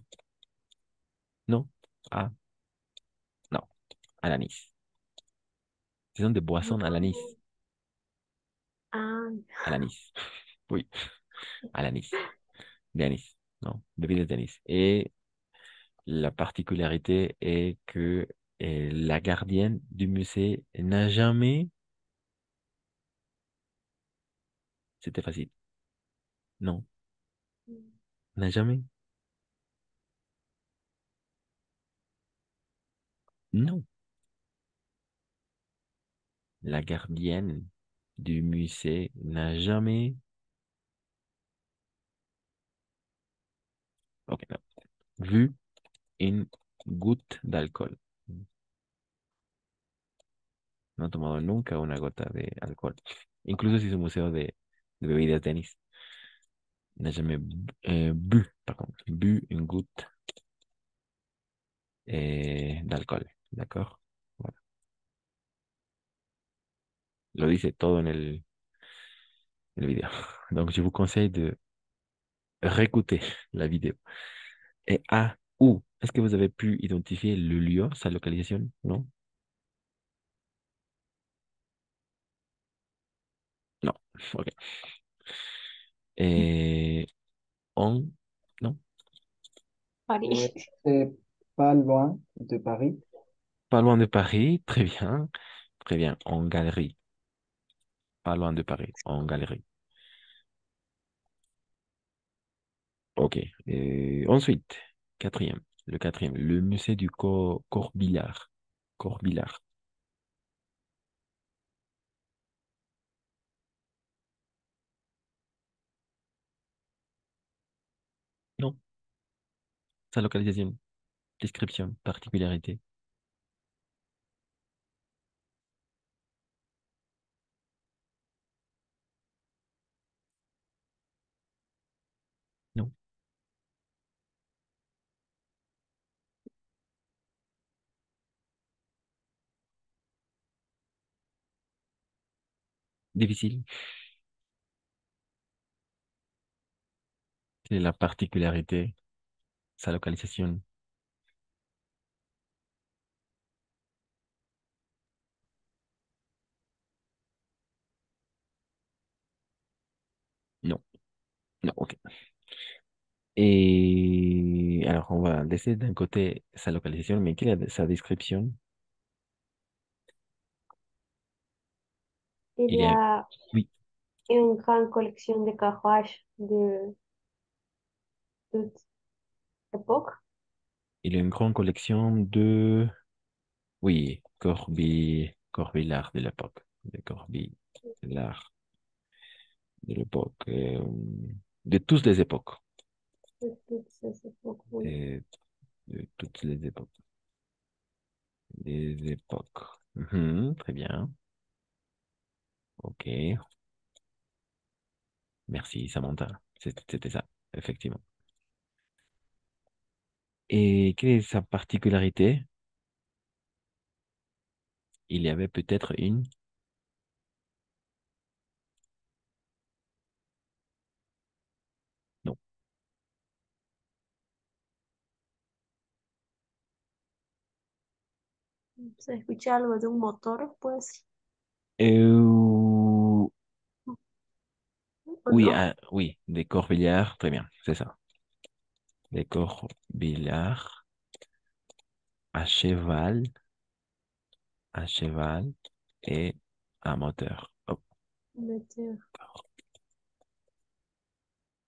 non, à, non, à l'anis. Ce sont des boissons à l'anis. Ah, À l'anis. Oui, à l'anis. D'anis. Non, bebidas d'anis. Et la particularité est que la gardienne du musée n'a jamais, c'était facile, non, n'a jamais, non, la gardienne du musée n'a jamais, ok, non, vu une goutte d'alcool. No ha tomado nunca una gota de alcohol. Incluso si es un museo de bebidas de anís. N'a jamais bu, pardon, bu une goutte d'alcool. D'accord? Voilà. Lo dice todo en el video. Donc, je vous conseille de réécouter la vidéo. Et où? Est-ce que vous avez pu identifier le lieu, sa localisation? Non? Non. Ok. Et on? Non? Paris. C'est pas loin de Paris. Pas loin de Paris, très bien. Très bien, en galerie. Pas loin de Paris, en galerie. Ok. Ensuite, quatrième. Le quatrième, le musée du Corbillard. Corbillard. Non. Sa localisation, description, particularité. Non. Difficile. C'est la particularité, sa localisation. Non. Non, ok. Et alors, on va laisser d'un côté sa localisation, mais quelle est sa description? Il Il y y a, a oui, une grande collection de carruages de toute époque. il y a une grande collection de, oui, Corbillard de l'époque, de Corbillard de l'époque, de toutes les époques, De toutes ces époques, oui. de, de toutes les époques, des époques. Mhm, très bien, ok, merci Samantha, c'était ça, effectivement. Et quelle est sa particularité? Il y avait peut-être une, non. Se escucha algo de un motor, pues, Euh, o oui, no. oui, des corbillards, très bien, c'est ça. Des corbillards à cheval et à moteur. Hop, Meteor.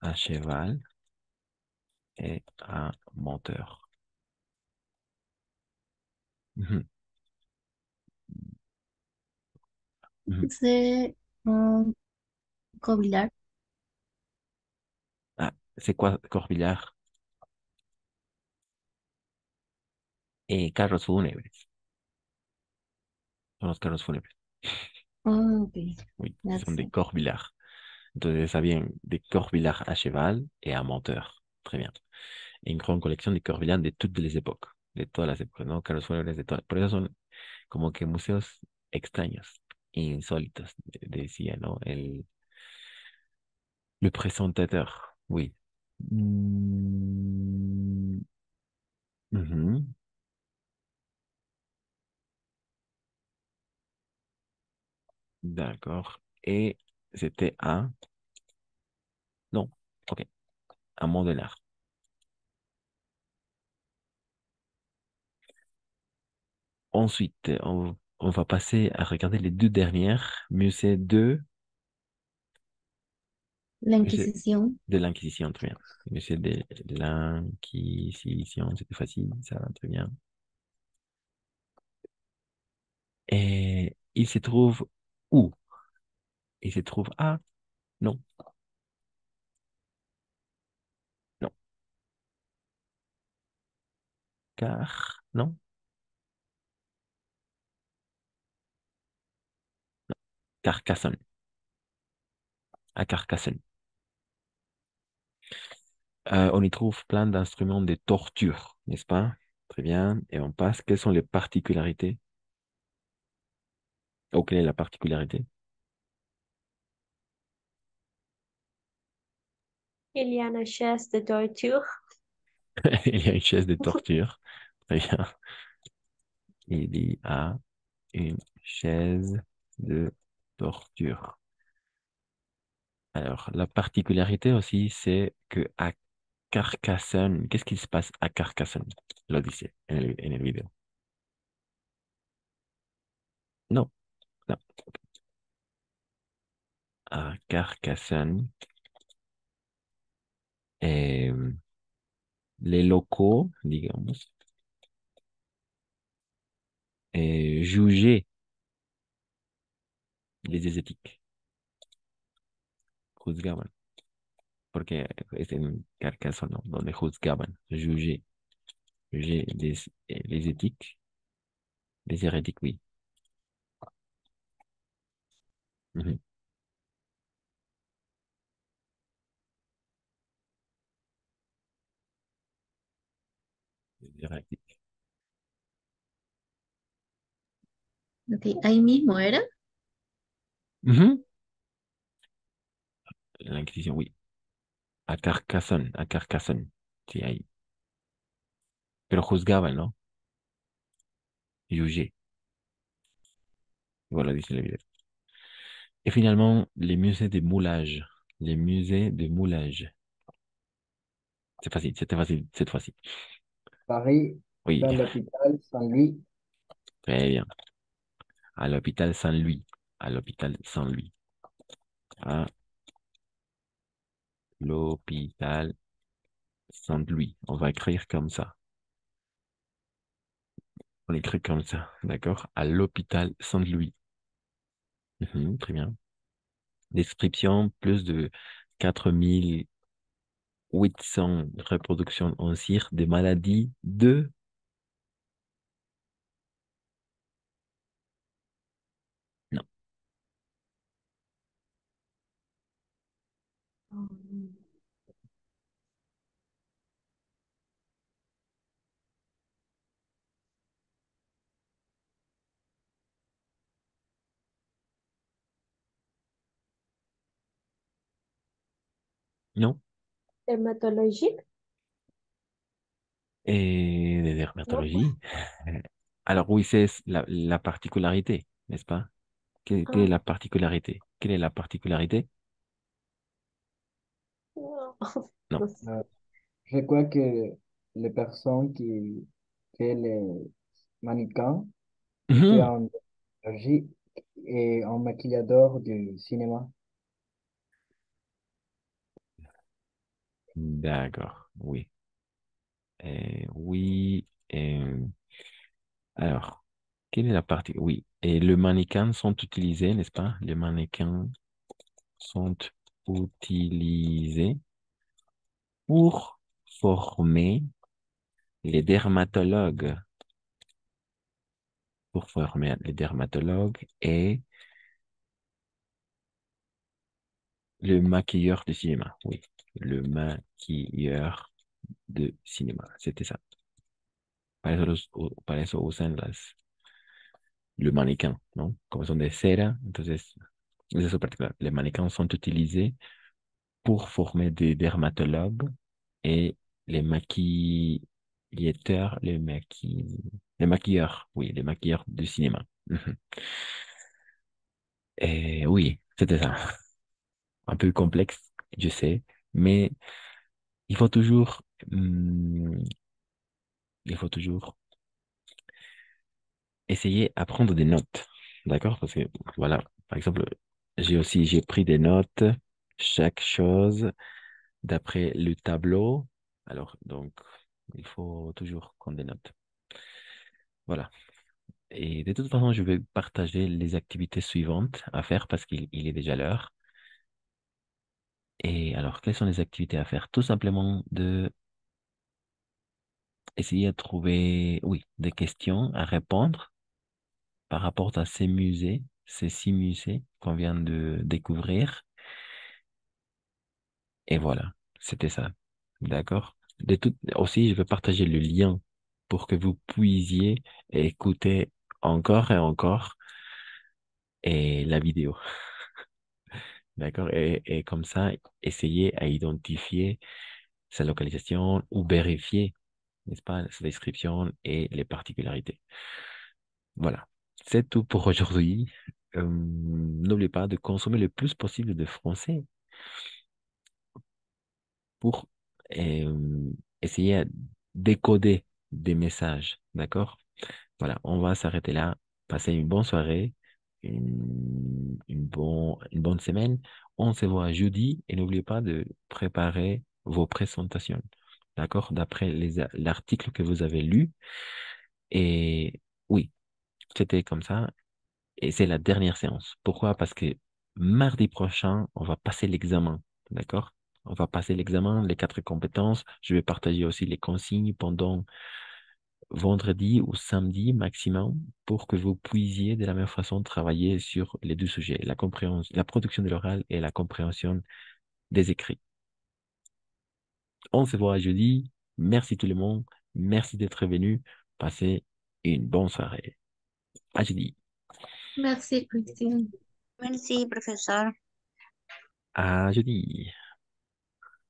à cheval et à moteur. Mhm, mhm. C'est un corbillard. Ah, c'est quoi corbillard? Carros fúnebres. Son los carros fúnebres. Ah, ok, Oui, ce sont des merci. corbillards. Entonces, ça vient des corbillards à cheval et à moteur. Très bien. Une grande collection de corbillards de toutes les époques. De todas las épocas, ¿no? Carros fúnebres de todas. Por eso son como que museos extraños, insólitos, decía, ¿no? Le présentateur, oui. Mm, mhm, d'accord. Et c'était un, non, ok, un modeleur. Ensuite, on va passer à regarder les deux dernières, musée La musée Inquisición. de l'Inquisition, très bien. Musée de l'Inquisition, c'était facile, ça va très bien. Et il se trouve où? Il se trouve à, non, non, car, non, Carcassonne, à Carcassonne. On y trouve plein d'instruments de torture, n'est-ce pas? Très bien. Et on passe. Quelles sont les particularités? Ou quelle est la particularité? Il y a une chaise de torture. Il y a une chaise de torture. Très bien. Il y a une chaise de torture. Alors, la particularité aussi, c'est que à Carcassonne. Qu'est-ce qui se passe à Carcassonne? L'Odyssée, en el video. Non, non. À Carcassonne, eh, les locaux, digamos, jugeaient les asiáticos, juzgaban, porque es en Carcassonne, ¿no? Donde juzgaban, jugeaient les éthiques, les hérétiques, oui. Mhm. Les hérétiques. Ok, ahí mismo era. Mhm. La Inquisition, oui. A Carcassonne, sí, ahí. Pero juzgaban, ¿no? Jugeaient. Voilà, dice le video. Et finalement, les musées de moulage. Les musées de moulage. C'est facile, c'était facile cette fois-ci. Paris, Oui, dans l'hôpital Saint-Louis. très bien. À l'hôpital Saint-Louis. À l'hôpital Saint-Louis. À l'hôpital Saint-Louis. On va écrire comme ça. On écrit comme ça, d'accord? À l'hôpital Saint-Louis. Mhm, très bien. Description, plus de 4800 reproductions en cire des maladies de... Non. Non. Dermatologique? Et de Non. dermatologie. Alors oui, c'est la particularité, n'est-ce pas? Quelle est Ah, la particularité? Quelle est la particularité? non. Non. No sé. Je crois que les personnes qui fait les mannequins était Mhm. en énergie et en maquillador du cinéma. D'accord, oui. Oui. Alors, quelle est la partie? Oui. Et les mannequins sont utilisés, n'est-ce pas? Les mannequins sont utilisés pour former les dermatologues. Pour former les dermatologues et le maquilleur de cinéma. Oui, le maquilleur de cinéma. C'était ça. Para eso usan le mannequin, ¿no? Como son de cera, entonces es eso particular. Les mannequins sont utilisés pour former des dermatologues et les maquillateurs, les maquilleurs, oui, les maquilleurs du cinéma. Mhm. Et oui, c'était ça. Un peu complexe, je sais, mais il faut toujours, il faut toujours essayer à prendre des notes, d'accord? Parce que voilà, par exemple, j'ai pris des notes, chaque chose d'après le tableau. Alors, donc, il faut toujours prendre des notes. Voilà. Et de toute façon, je vais partager les activités suivantes à faire parce qu'il est déjà l'heure. Et alors, quelles sont les activités à faire? Tout simplement de essayer de trouver, oui, des questions à répondre par rapport à ces musées, ces 6 musées qu'on vient de découvrir. Et voilà, c'était ça. D'accord? Aussi, je vais partager le lien pour que vous puissiez écouter encore et encore la vidéo. D'accord? Et comme ça, essayer à identifier sa localisation ou vérifier, n'est-ce pas, sa description et les particularités. Voilà. C'est tout pour aujourd'hui. N'oubliez pas de consommer le plus possible de français pour et essayez à décoder des messages, d'accord? Voilà, on va s'arrêter là. Passez une bonne soirée, une bonne semaine. On se voit jeudi et n'oubliez pas de préparer vos présentations, d'accord? D'après l'article que vous avez lu. Et oui, c'était comme ça. Et c'est la dernière séance. Pourquoi? Parce que mardi prochain, on va passer l'examen. D'accord? On va passer l'examen, les 4 compétences. Je vais partager aussi les consignes pendant vendredi ou samedi maximum pour que vous puissiez de la même façon travailler sur les 2 sujets, la compréhension, la production de l'oral et la compréhension des écrits. On se voit jeudi. Merci tout le monde. Merci d'être venu. Passez une bonne soirée. À jeudi. Merci, Christine. Merci, profesor. À jeudi.